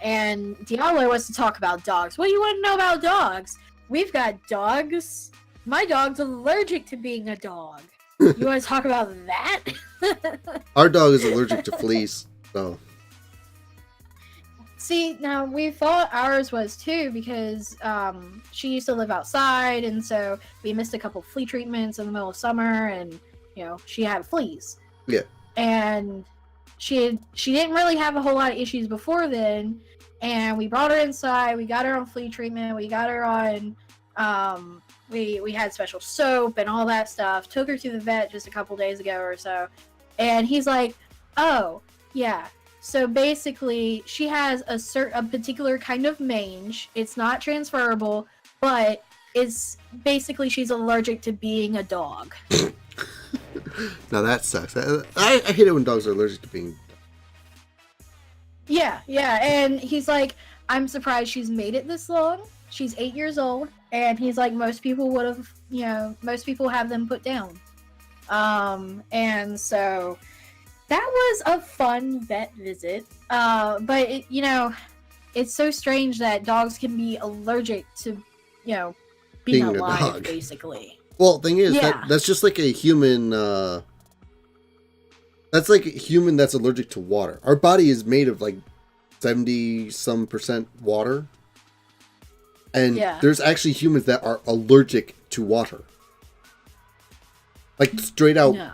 And Diablo wants to talk about dogs. What do you want to know about dogs? We've got dogs. My dog's allergic to being a dog. You want to talk about that? Our dog is allergic to fleas, so. See, now we thought ours was too, because she used to live outside, and so we missed a couple flea treatments in the middle of summer, and she had fleas. Yeah. And she didn't really have a whole lot of issues before then, and we brought her inside. We got her on flea treatment. We got her on. We had special soap and all that stuff. Took her to the vet just a couple days ago or so, and he's like, "Oh, yeah. So basically, she has a particular kind of mange. It's not transferable, but it's basically she's allergic to being a dog." Now that sucks. I hate it when dogs are allergic to being. Yeah, yeah, and he's like, I'm surprised she's made it this long. She's 8 years old, and he's like, most people would have, most people have them put down. And so that was a fun vet visit. But it's so strange that dogs can be allergic to, being Being a alive, dog. basically. Well, thing is Yeah. that's just like a human. That's like a human that's allergic to water. Our body is made of like 70% water, and Yeah. there's actually humans that are allergic to water. Like straight out No.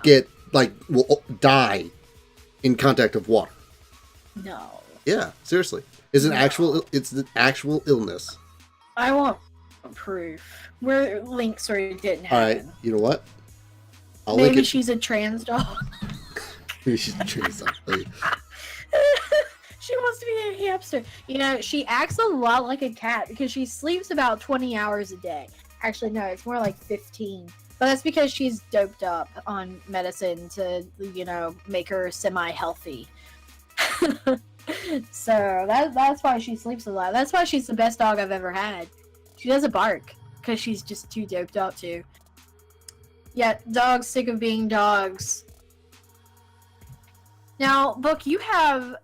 will die in contact of water. No. Yeah, seriously. It's an actual illness. I want proof. Where links where it didn't All right, happen. you know what? I'll link Maybe it. she's a trans dog. Maybe she's trans dog. She wants to be a hamster. She acts a lot like a cat because she sleeps about 20 hours a day. Actually, no, it's more like 15. But that's because she's doped up on medicine to, make her semi-healthy. So that's why she sleeps a lot. That's why she's the best dog I've ever had. She doesn't bark because she's just too doped up to. Yeah, dogs sick of being dogs. Now, Book, you have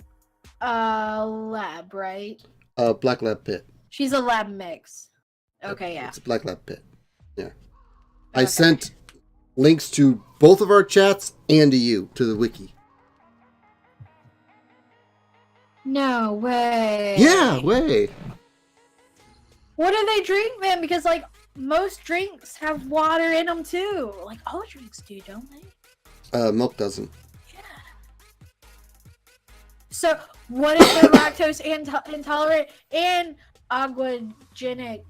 a lab, right? Black lab pit. She's a lab mix. Okay, yeah. It's a black lab pit. Yeah. I sent links to both of our chats and to you, to the wiki. No way. Yeah, way. What do they drink then? Because, like, most drinks have water in them, too. Like, all drinks do, don't they? Milk doesn't. Yeah. So, what if they're lactose intolerant and aquagenic?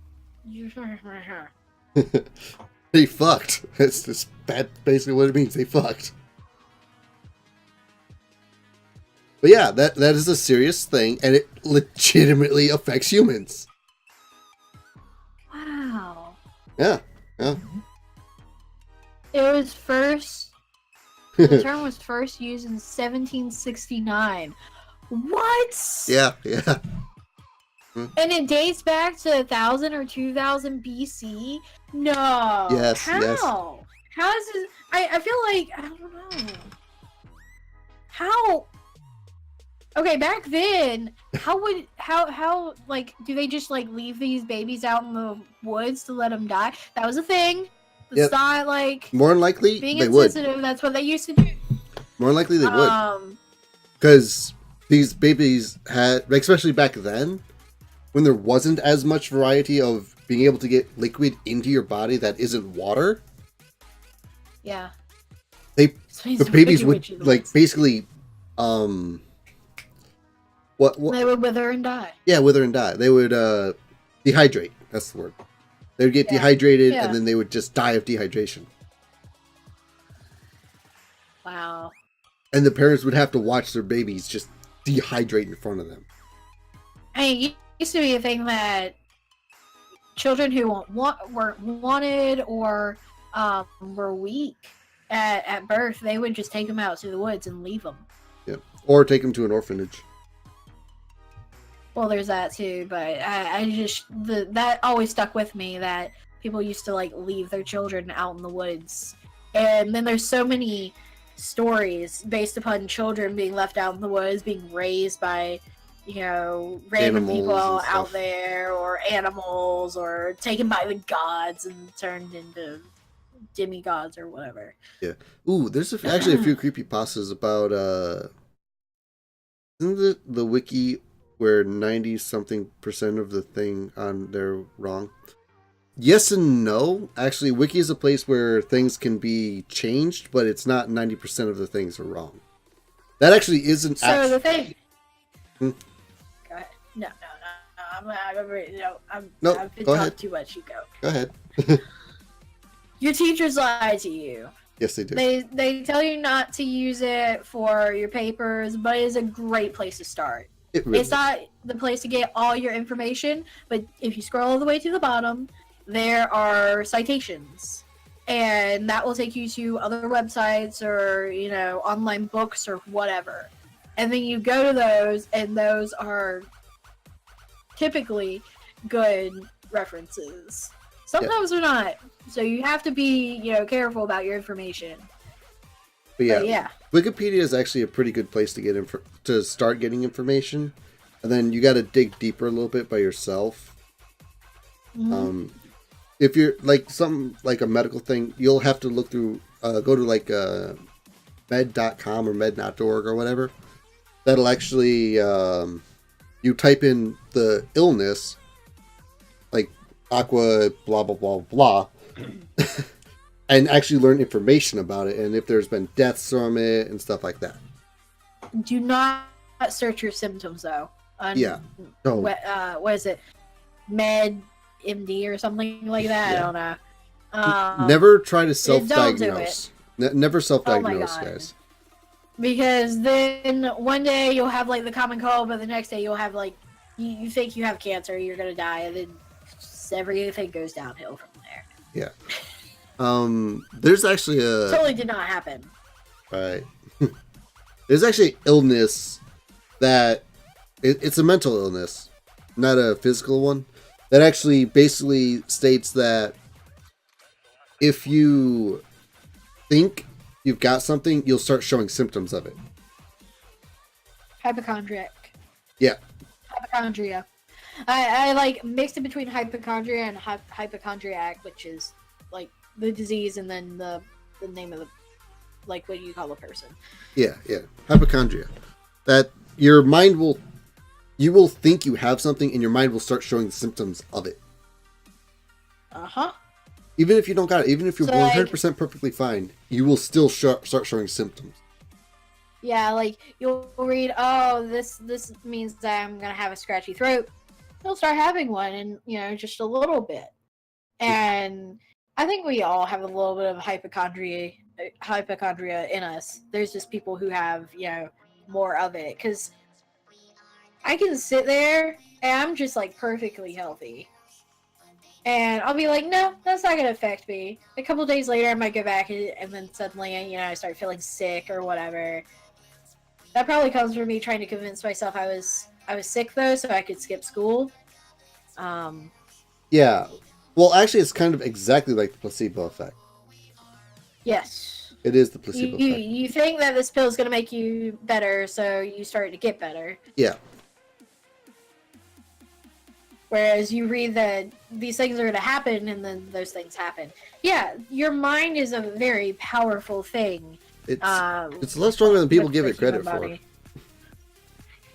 They fucked. That's just basically what it means. They fucked. But yeah, that is a serious thing, and it legitimately affects humans. Wow. Yeah. It was first. The term was first used in 1769. What? Yeah. And it dates back to 1000 or 2000 BC? No. Yes, How? yes. How is this? I feel like, I don't know. How? Okay, back then, how like, do they just, like, leave these babies out in the woods to let them die? That was a thing. It's Yep. not, like, More than likely, being they would. insensitive. That's what they used to do. More than likely, they would. Because these babies had, especially back then, when there wasn't as much variety of being able to get liquid into your body that isn't water, Yeah. the babies would, Witchy like, woods. basically, what? They would wither and die. Yeah, wither and die. They would dehydrate. That's the word. They would get dehydrated, Yeah. and then they would just die of dehydration. Wow. And the parents would have to watch their babies just dehydrate in front of them. I mean, it used to be a thing that children who weren't wanted or were weak at birth, they would just take them out to the woods and leave them. Yep. Or take them to an orphanage. Well, there's that too, but that always stuck with me that people used to, like, leave their children out in the woods. And then there's so many stories based upon children being left out in the woods, being raised by, random Animals people and out stuff. there, or animals, or taken by the gods and turned into demigods or whatever. Yeah. Ooh, there's actually a few creepypastas about isn't it the wiki where 90-something% of the thing on there wrong? Yes and no. Actually, wiki is a place where things can be changed, but it's not 90% of the things are wrong. That actually isn't. So the thing. Hmm? Go ahead. No. I've been go talking ahead. too much. You go. Go ahead. Your teachers lie to you. Yes, they do. They tell you not to use it for your papers, but it is a great place to start. It really It's not the place to get all your information, but if you scroll all the way to the bottom, there are citations. And that will take you to other websites or, online books or whatever. and then you go to those, and those are typically good references. Sometimes they're not, so you have to be, careful about your information. But yeah, Wikipedia is actually a pretty good place to get to start getting information, and then you got to dig deeper a little bit by yourself. Mm-hmm. If you're like something like a medical thing, you'll have to look through, go to like med.com or med.org or whatever. That'll actually, you type in the illness, like aqua blah blah blah blah, and actually learn information about it, and if there's been deaths from it and stuff like that. Do not search your symptoms though. What is it? Med MD or something like that. Yeah. I don't know. Never try to self-diagnose. Never self-diagnose, guys. Because then one day you'll have like the common cold, but the next day you'll have like you think you have cancer, you're gonna die, and then everything goes downhill from there. Yeah. There's actually a totally did not happen. Right. There's actually illness that it's a mental illness, not a physical one. That actually basically states that if you think you've got something, you'll start showing symptoms of it. Hypochondriac. Yeah. Hypochondria. I like mixed it between hypochondria and hypochondriac, which is like the disease and then the name of the, like, what do you call a person? Yeah. Hypochondria. That your mind you will think you have something, and your mind will start showing the symptoms of it. Uh-huh. Even if you don't got it, even if you're 100% perfectly fine, you will still start showing symptoms. Yeah, like, you'll read, oh, this means that I'm going to have a scratchy throat. You'll start having one in, just a little bit. And I think we all have a little bit of hypochondria in us. There's just people who have, more of it. Because I can sit there and I'm just like perfectly healthy. And I'll be like, no, that's not going to affect me. A couple days later, I might go back and then suddenly, I start feeling sick or whatever. That probably comes from me trying to convince myself I was sick though, so I could skip school. Yeah. Well, actually, it's kind of exactly like the placebo effect. Yes. It is the placebo effect. You think that this pill is going to make you better, so you start to get better. Yeah. Whereas you read that these things are going to happen, and then those things happen. Yeah, your mind is a very powerful thing. It's a lot stronger than people give it credit for.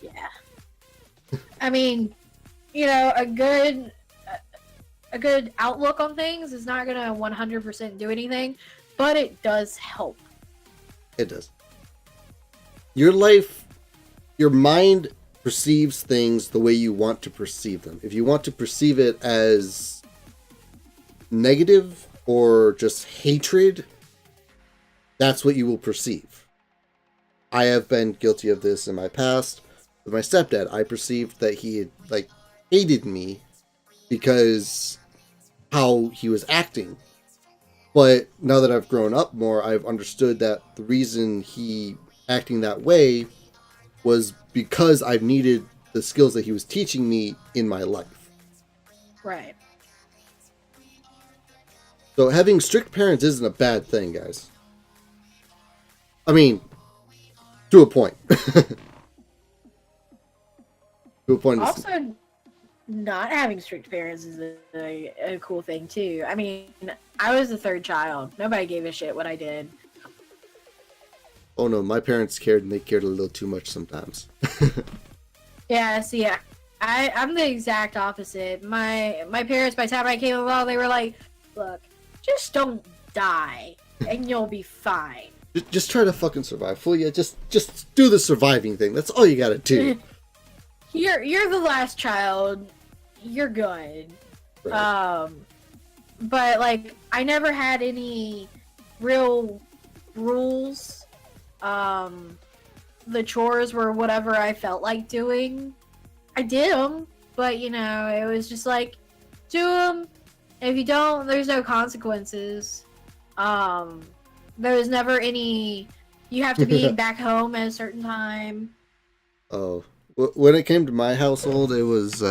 Yeah. I mean, a good outlook on things is not going to 100% do anything, but it does help. It does. Your mind perceives things the way you want to perceive them. If you want to perceive it as negative or just hatred, that's what you will perceive. I have been guilty of this in my past. With my stepdad, I perceived that he had, hated me because how he was acting. But now that I've grown up more, I've understood that the reason he acting that way was because I've needed the skills that he was teaching me in my life. Right. So having strict parents isn't a bad thing, guys. I mean, to a point. To a point. Also, not having strict parents is a cool thing, too. I mean, I was the third child. Nobody gave a shit what I did. Oh no, my parents cared, and they cared a little too much sometimes. Yeah, see, I'm the exact opposite. My parents, by the time I came along, they were like, look, just don't die, and you'll be fine. Just try to fucking survive. Fool ya, just do the surviving thing. That's all you gotta do. You're the last child. You're good. Right. But, I never had any real rules. The chores were whatever I felt like doing. I did them, but it was just like, do them. If you don't, there's no consequences. There was never any, you have to be back home at a certain time. Oh, when it came to my household, it was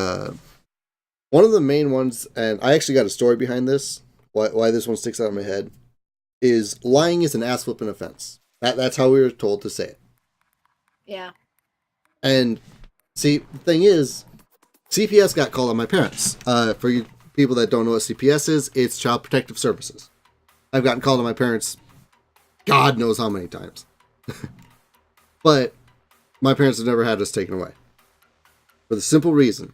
one of the main ones, and I actually got a story behind this. Why this one sticks out in my head is lying is an ass whooping offense. That's how we were told to say it. Yeah. And see, the thing is, CPS got called on my parents. For you people that don't know what CPS is, it's Child Protective Services. I've gotten called on my parents, God knows how many times. But my parents have never had us taken away. For the simple reason,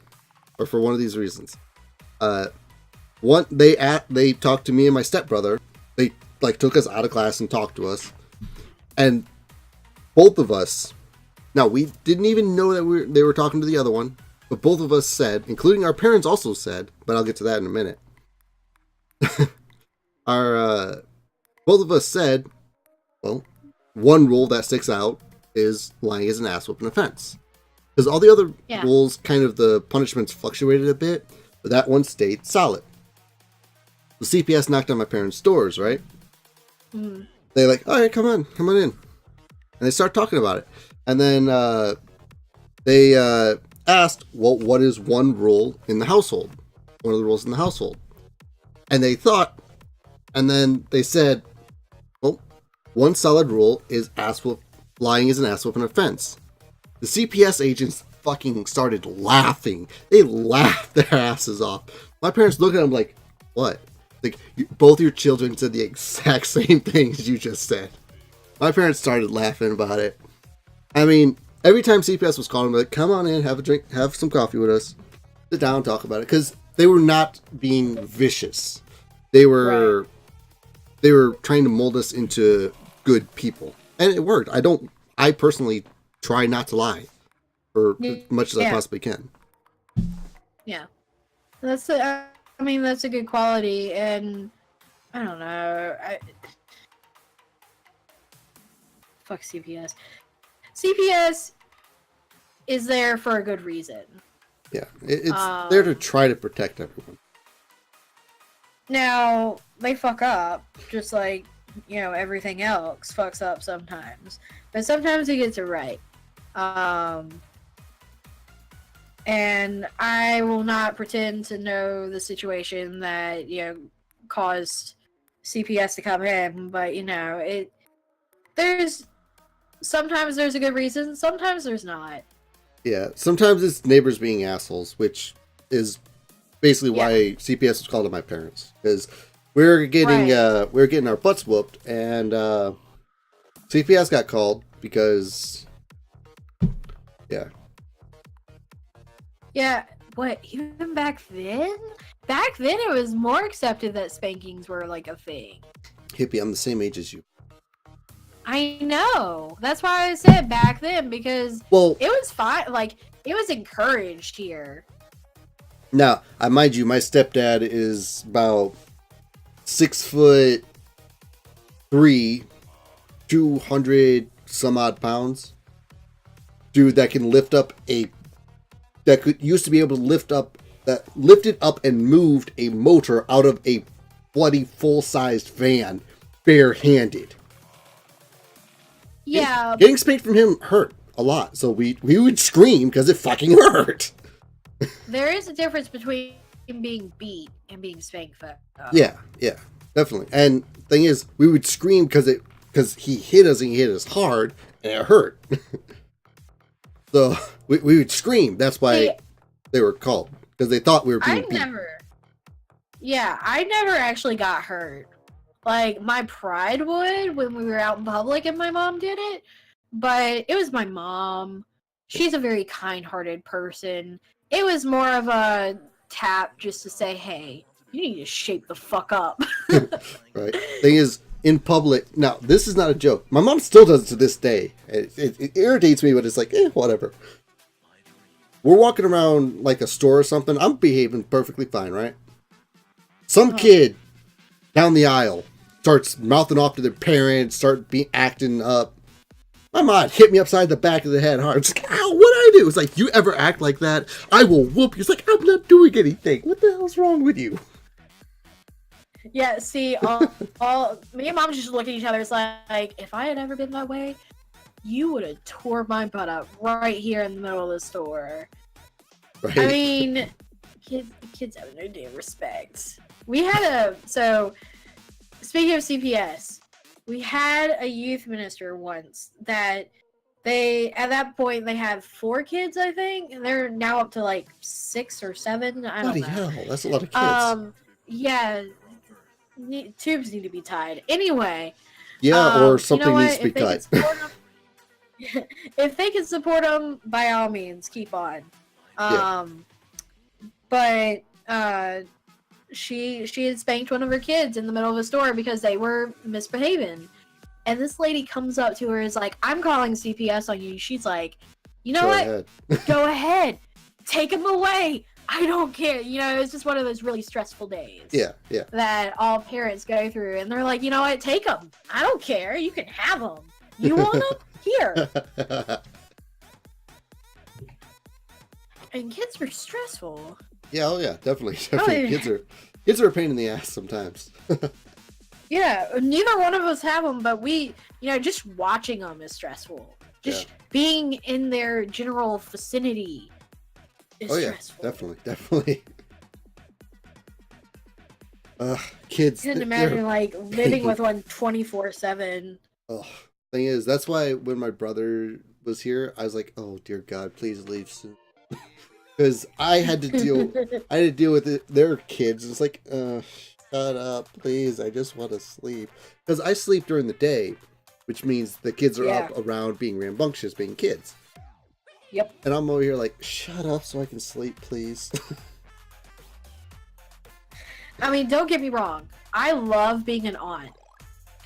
or for one of these reasons. They talked to me and my stepbrother. They took us out of class and talked to us. And both of us, now we didn't even know that they were talking to the other one, but both of us said, including our parents also said, but I'll get to that in a minute. Both of us said, well, one rule that sticks out is lying is an ass whooping offense. Because all the other rules, kind of the punishments fluctuated a bit, but that one stayed solid. The CPS knocked on my parents' doors, right? Mm. They're like, all right, come on in. And they start talking about it. And then they asked, well, what is one rule in the household? One of the rules in the household. And they thought, and then they said, well, one solid rule is lying is an ass whooping offense. The CPS agents fucking started laughing. They laughed their asses off. My parents looked at them like, what? Like, both your children said the exact same things you just said. My parents started laughing about it. I mean, every time CPS was calling me, like, come on in, have a drink, have some coffee with us, sit down, talk about it. Because they were not being vicious. They were trying to mold us into good people. And it worked. I personally try not to lie for as much as I possibly can. Yeah. That's a good quality, and I don't know. Fuck CPS. CPS is there for a good reason. Yeah, it's there to try to protect everyone. Now, they fuck up, just like, everything else fucks up sometimes. But sometimes he gets it right. And I will not pretend to know the situation that, caused CPS to come in, but, sometimes there's a good reason, sometimes there's not. Yeah, sometimes it's neighbors being assholes, which is basically why CPS was called to my parents, because we were getting our butts whooped, and CPS got called because what, even back then it was more accepted that spankings were like a thing. Hippie, I'm the same age as you. I know, that's why I said back then, because it was fine, like, it was encouraged here. Now, mind you, my stepdad is about 6'3", 200 some odd pounds. Dude that can used to be able to lifted up and moved a motor out of a bloody full-sized van barehanded. Yeah. Getting spanked from him hurt a lot, so we would scream because it fucking hurt. There is a difference between being beat and being spanked. Yeah, definitely. And the thing is, we would scream because he hit us and he hit us hard and it hurt. So we would scream. That's why they were called, because they thought we were being beat. I never actually got hurt. Like, my pride would when we were out in public and my mom did it, but it was my mom. She's a very kind-hearted person. It was more of a tap just to say, hey, you need to shape the fuck up. Right. Thing is, in public, now, this is not a joke. My mom still does it to this day. It irritates me, but it's like, whatever. We're walking around like a store or something. I'm behaving perfectly fine, right? Some kid down the aisle starts mouthing off to their parents, acting up. My mom hit me upside the back of the head hard. It's like, ow, what'd I do? It's like, you ever act like that, I will whoop you. It's like, I'm not doing anything. What the hell's wrong with you? Yeah, see, me and mom just look at each other. It's like, if I had ever been that way, you would have tore my butt up right here in the middle of the store. Right. I mean, kids have no damn respect. We had so speaking of CPS, we had a youth minister once that at that point they had 4 kids, I think, and they're now up to like 6 or 7. I don't know. Bloody hell, that's a lot of kids. Yeah, tubes need to be tied. Anyway. Yeah, or something needs to be cut. If they can support them, by all means, keep on. But she had spanked one of her kids in the middle of a store because they were misbehaving. And this lady comes up to her and is like, I'm calling CPS on you. She's like, you know what? Go ahead. Take them away. I don't care. You know, it's just one of those really stressful days. Yeah. That all parents go through. And they're like, you know what? Take them. I don't care. You can have them. You want them? Here. And kids are stressful. Yeah, oh yeah, definitely. Kids are a pain in the ass sometimes. Yeah, neither one of us have them, but we, just watching them is stressful. Just being in their general vicinity is stressful. Definitely. Kids. I couldn't imagine living with one 24/7. Oh, thing is, that's why when my brother was here, I was like, "Oh dear God, please leave soon," because I had to deal with it. Their kids. It's like, shut up, please. I just want to sleep. Because I sleep during the day, which means the kids are up around being rambunctious, being kids. Yep. And I'm over here like, shut up so I can sleep, please. I mean, don't get me wrong. I love being an aunt.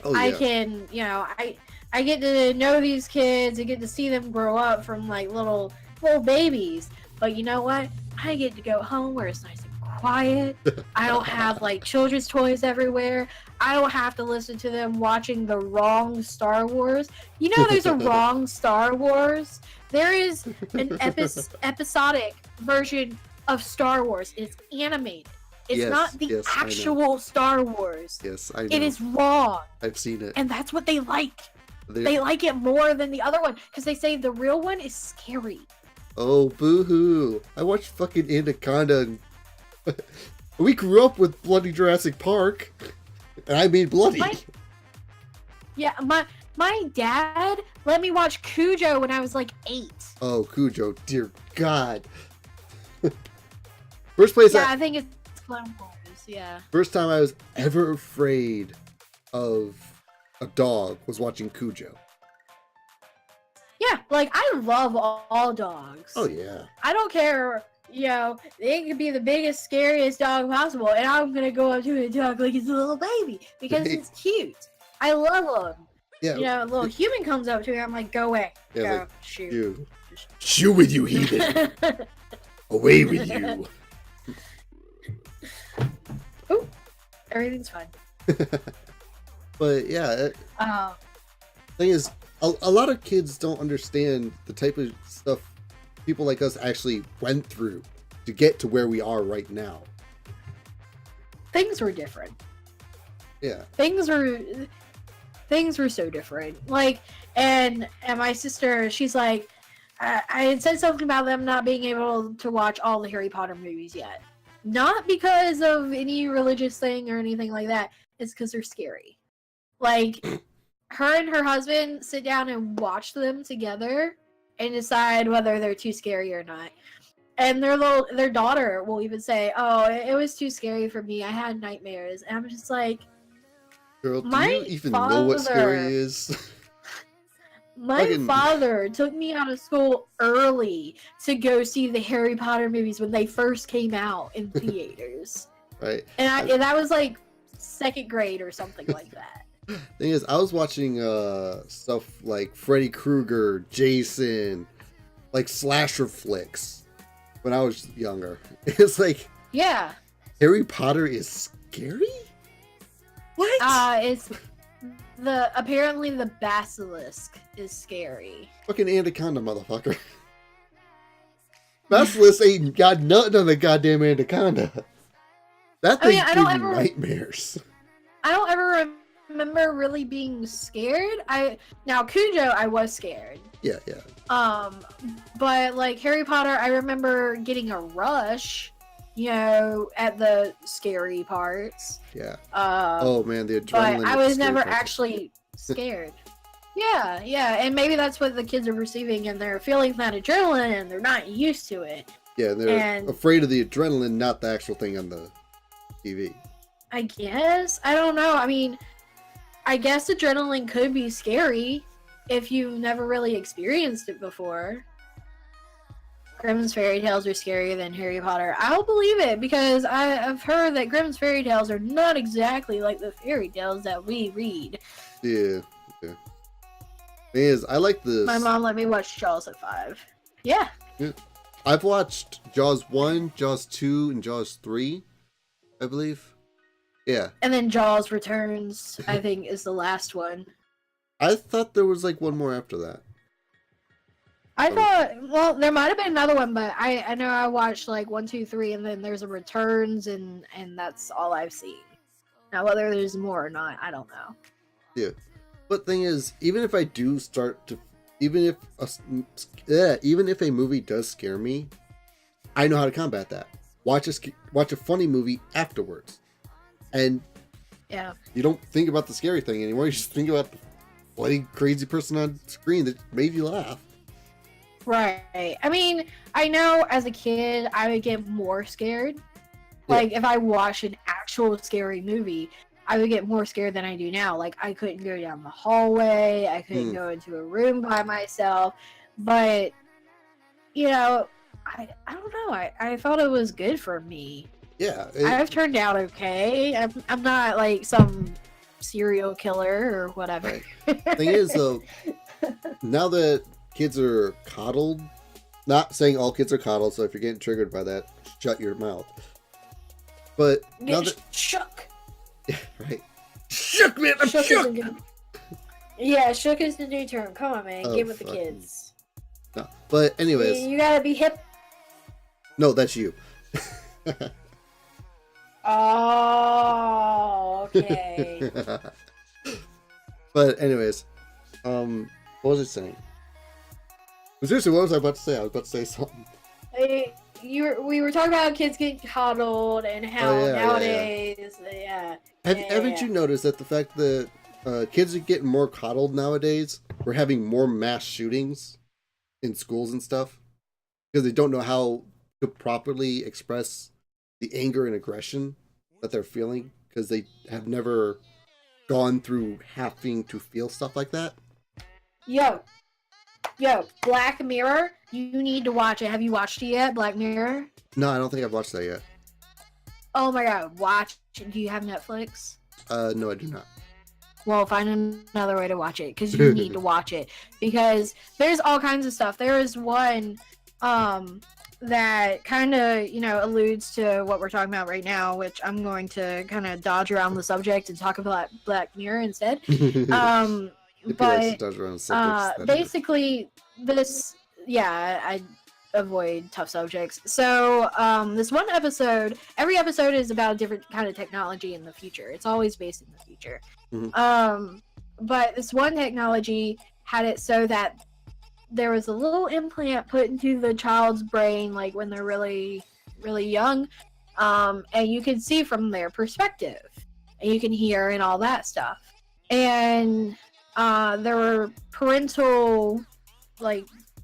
Oh, yeah. I can, I get to know these kids. I get to see them grow up from little babies. But you know what? I get to go home where it's nice and quiet. I don't have children's toys everywhere. I don't have to listen to them watching the wrong Star Wars. You know there's a wrong Star Wars? There is an episodic version of Star Wars. It's animated. It's not the actual Star Wars. Yes, I know. It is wrong. I've seen it. And that's what they like. They like it more than the other one because they say the real one is scary. Oh, boo-hoo. I watched fucking Anaconda. We grew up with bloody Jurassic Park. And I mean bloody. My dad let me watch Cujo when I was 8. Oh, Cujo. Dear God. First place I think it's Clone Wars, yeah. First time I was ever afraid of a dog was watching Cujo. Yeah, I love all dogs. Oh, yeah. I don't care, it could be the biggest, scariest dog possible, and I'm gonna go up to a dog like it's a little baby, because it's cute. I love them. Yeah. A little human comes up to me, I'm like, go away. Yeah, go, shoot. Shoot with you, heathen. Away with you. Ooh, everything's fine. But, yeah. Thing is, a lot of kids don't understand the type of stuff people like us actually went through to get to where we are right now. Things were different. Yeah. Things were so different. And my sister, she's like, I had said something about them not being able to watch all the Harry Potter movies yet. Not because of any religious thing or anything like that. It's because they're scary. Her and her husband sit down and watch them together and decide whether they're too scary or not. And their daughter will even say, "Oh, it was too scary for me. I had nightmares." And I'm just like, girl, do you even know what scary is? My father took me out of school early to go see the Harry Potter movies when they first came out in theaters. Right. And that was 2nd grade or something like that. Thing is, I was watching stuff like Freddy Krueger, Jason, slasher flicks when I was younger. It's yeah, Harry Potter is scary? What? It's apparently the basilisk is scary. Fucking Anaconda, motherfucker. Basilisk ain't got nothing on the goddamn Anaconda. That thing gave me nightmares. I don't ever remember really being scared. Now Cujo, I was scared. Yeah. But like Harry Potter, I remember getting a rush, at the scary parts. Yeah. Oh man, the adrenaline. But I was never actually scared. Yeah, and maybe that's what the kids are receiving, and they're feeling that adrenaline, and they're not used to it. Yeah, they're afraid of the adrenaline, not the actual thing on the TV. I guess. I don't know. I mean, I guess adrenaline could be scary if you've never really experienced it before. Grimm's fairy tales are scarier than Harry Potter. I'll believe it because I've heard that Grimm's fairy tales are not exactly like the fairy tales that we read. Yeah. Thing is, I like this. My mom let me watch Jaws at 5. Yeah. I've watched Jaws 1, Jaws 2, and Jaws 3, I believe. Yeah. And then Jaws Returns, I think, is the last one. I thought there was like one more after that. I thought, well, there might have been another one, but I know I watched like 1, 2, 3, and then there's a Returns, and that's all I've seen. Now, whether there's more or not, I don't know. Yeah. But thing is, even if I do start to, even if a movie does scare me, I know how to combat that. Watch a funny movie afterwards, and you don't think about the scary thing anymore. You just think about the bloody crazy person on screen that made you laugh. Right. I mean, I know as a kid I would get more scared. Like if I watched an actual scary movie, I would get more scared than I do now. Like I couldn't go down the hallway, I couldn't go into a room by myself. But I don't know. I thought it was good for me. Yeah. I've turned out okay. I'm not like some serial killer or whatever. Right. Thing is though, now that kids are coddled, not saying all kids are coddled, so if you're getting triggered by that, shut your mouth. But now that shook. Yeah, right. Shook, man, I'm shook. Yeah, shook is the new term. Come on, man, get with the kids. No, but anyways, you gotta be hip. No, that's you. Oh, okay. But anyways, what was I saying? Seriously, what was I about to say? I was about to say something. We were talking about kids getting coddled and how nowadays, Haven't you noticed that the fact that kids are getting more coddled nowadays? We're having more mass shootings in schools and stuff because they don't know how to properly express the anger and aggression that they're feeling because they have never gone through having to feel stuff like that. Yo, Black Mirror, you need to watch it. Have you watched it yet, Black Mirror? No, I don't think I've watched that yet. Oh my god, watch. Do you have Netflix? No, I do not. Well, find another way to watch it, because you need to watch it. Because there's all kinds of stuff. There is one that kind of, alludes to what we're talking about right now, which I'm going to kind of dodge around the subject and talk about Black Mirror instead. But basically, I avoid tough subjects. So this one episode, every episode is about a different kind of technology in the future. It's always based in the future. Mm-hmm. But this one technology had it so that there was a little implant put into the child's brain, like when they're really, really young, and you can see from their perspective, and you can hear and all that stuff. And there were parental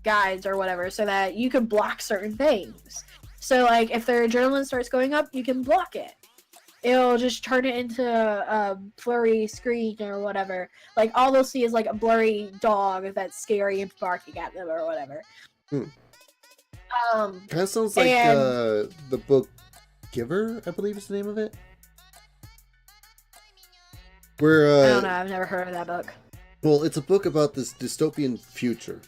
guides or whatever so that you could block certain things. So like if their adrenaline starts going up, you can block it. It'll just turn it into a blurry screen or whatever. Like all they'll see is like a blurry dog that's scary and barking at them or whatever. Kind of sounds like the book Giver, I believe is the name of it. Where I don't know, I've never heard of that book. Well, it's a book about this dystopian future.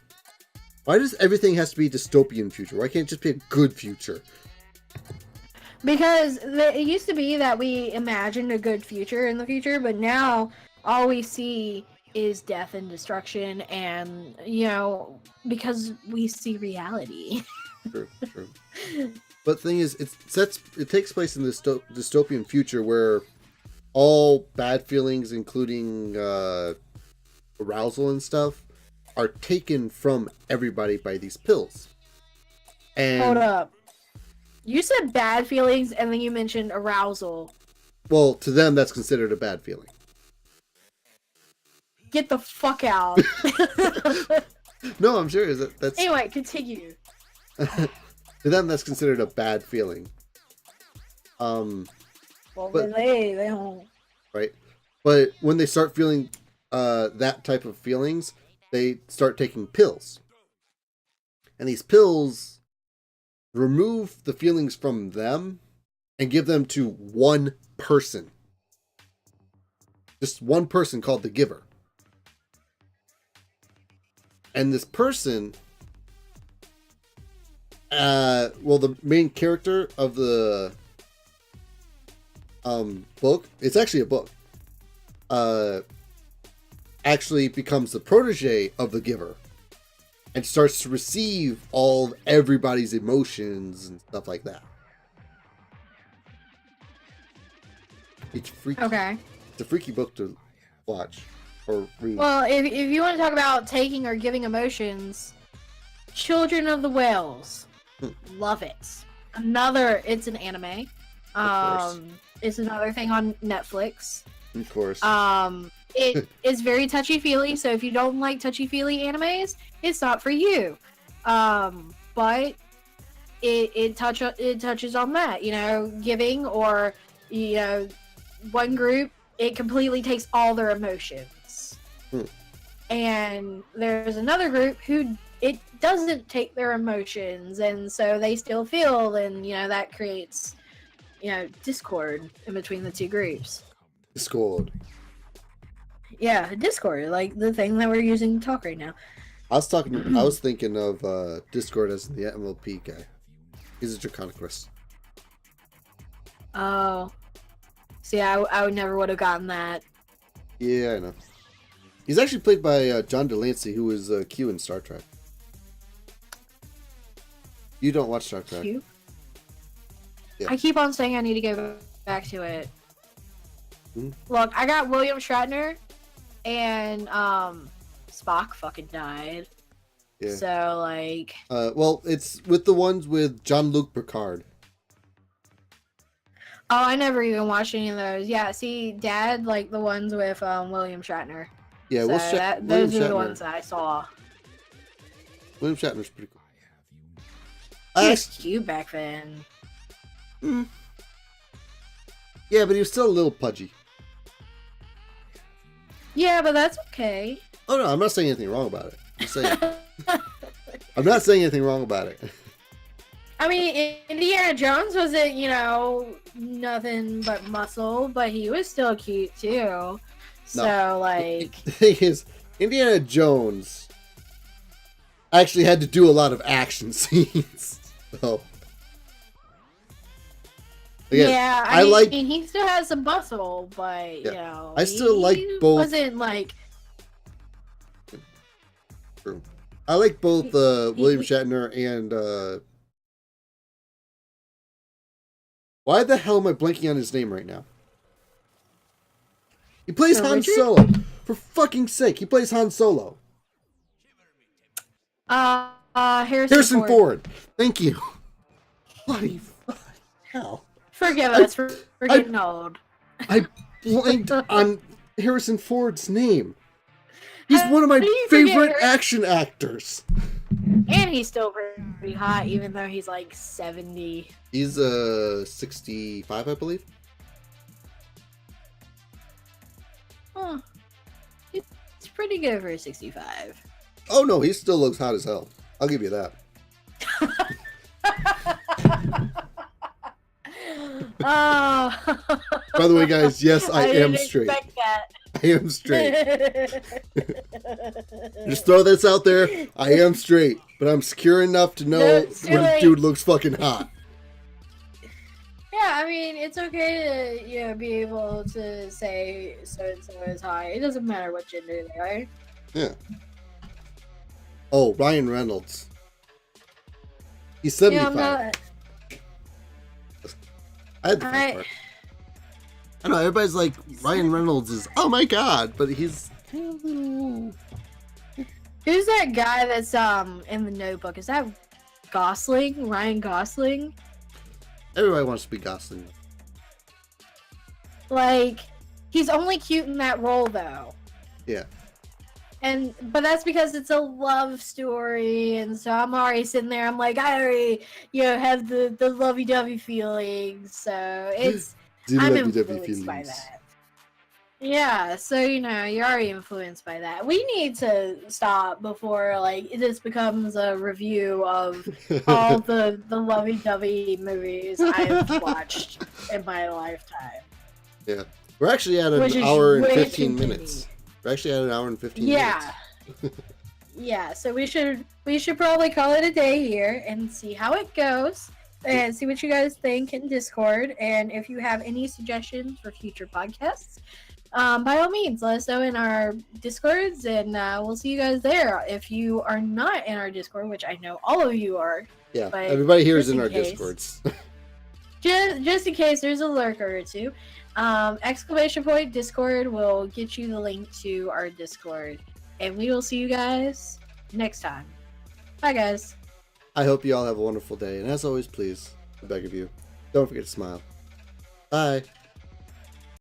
Why does everything has to be dystopian future? Why can't it just be a good future? Because it used to be that we imagined a good future in the future, but now all we see is death and destruction, and because we see reality. True. But the thing is, it takes place in this dystopian future where all bad feelings, including arousal and stuff, are taken from everybody by these pills. And Hold up. You said bad feelings and then you mentioned arousal. well, to them that's considered a bad feeling. Get the fuck out. No, I'm sure that's Anyway, continue. to them that's considered a bad feeling. Well, but- they don't. Right? But when they start feeling that type of feelings, they start taking pills. And these pills remove the feelings from them and give them to one person. Just one person called the giver. And this person, the main character of the book, it's actually a book, actually becomes the protege of the giver and starts to receive all of everybody's emotions and stuff like that. It's freaky. Okay. It's a freaky book to watch or read. Well, if you want to talk about taking or giving emotions, Children of the Whales. Love it. It's an anime. It's another thing on Netflix. Of course. It is very touchy-feely, so if you don't like touchy-feely animes, it's not for you. But it touches on that, giving, or one group, it completely takes all their emotions. And there's another group who it doesn't take their emotions, and so they still feel, and that creates discord in between the two groups. Discord. Yeah, Discord, like the thing that we're using to talk right now. I was thinking of Discord as the MLP guy. He's a Draconicus. Oh. See, I would never would have gotten that. Yeah, I know. He's actually played by John Delancey, who was Q in Star Trek. You don't watch Star Trek. Q? Yeah. I keep on saying I need to go back to it. Look, I got William Shatner, and Spock fucking died. Yeah. So, like... well, it's with the ones with Jean-Luc Picard. Oh, I never even watched any of those. Yeah, see, Dad, like the ones with William Shatner. Yeah, so those are the ones that I saw. William Shatner's pretty cool. He was cute back then. Yeah, but he was still a little pudgy. Yeah, but that's okay. Oh no, I'm not saying anything wrong about it. I'm not saying anything wrong about it. I mean, Indiana Jones wasn't, nothing but muscle, but he was still cute too. So, like... The thing is, Indiana Jones actually had to do a lot of action scenes. So... Again, yeah, I mean, he still has some muscle, but, I still like both... wasn't, like... True. I like both William Shatner and... Why the hell am I blanking on his name right now? He plays Han Solo. For fucking sake, he plays Han Solo. Harrison Ford. Thank you. Bloody hell. Forgive us for getting old. I blanked on Harrison Ford's name. He's one of my favorite action actors. And he's still pretty hot, even though he's like 70. He's 65, I believe. Huh. It's pretty good for 65. Oh no, he still looks hot as hell. I'll give you that. Oh. By the way, guys, yes, I am straight. Expect that. I am straight. Just throw this out there. I am straight, but I'm secure enough to know when a dude looks fucking hot. Yeah, I mean, it's okay to be able to say so and so is hot. It doesn't matter what gender they are. Yeah. Oh, Ryan Reynolds. He's 75. Yeah, I had the first part. I know everybody's like Ryan Reynolds is oh my god, but he's kind of little. Who's that guy that's in the Notebook? Is that Gosling? Ryan Gosling? Everybody wants to be Gosling. Like, he's only cute in that role though. Yeah. But that's because it's a love story, and so I'm already sitting there. I'm like, I already, have the lovey-dovey feelings. So I'm influenced by that. Yeah, so you're already influenced by that. We need to stop before this becomes a review of all the lovey-dovey movies I've watched in my lifetime. Yeah, we're actually at an hour and 15 minutes. We're actually at an hour and 15 minutes. Yeah, so we should probably call it a day here and see how it goes and see what you guys think in Discord. And if you have any suggestions for future podcasts, by all means, let us know in our Discords, and we'll see you guys there. If you are not in our Discord, which I know all of you are. Yeah, everybody here is in our Discords. just in case there's a lurker or two. !Discord will get you the link to our Discord. And we will see you guys next time. Bye, guys. I hope you all have a wonderful day. And as always, please, I beg of you, don't forget to smile. Bye.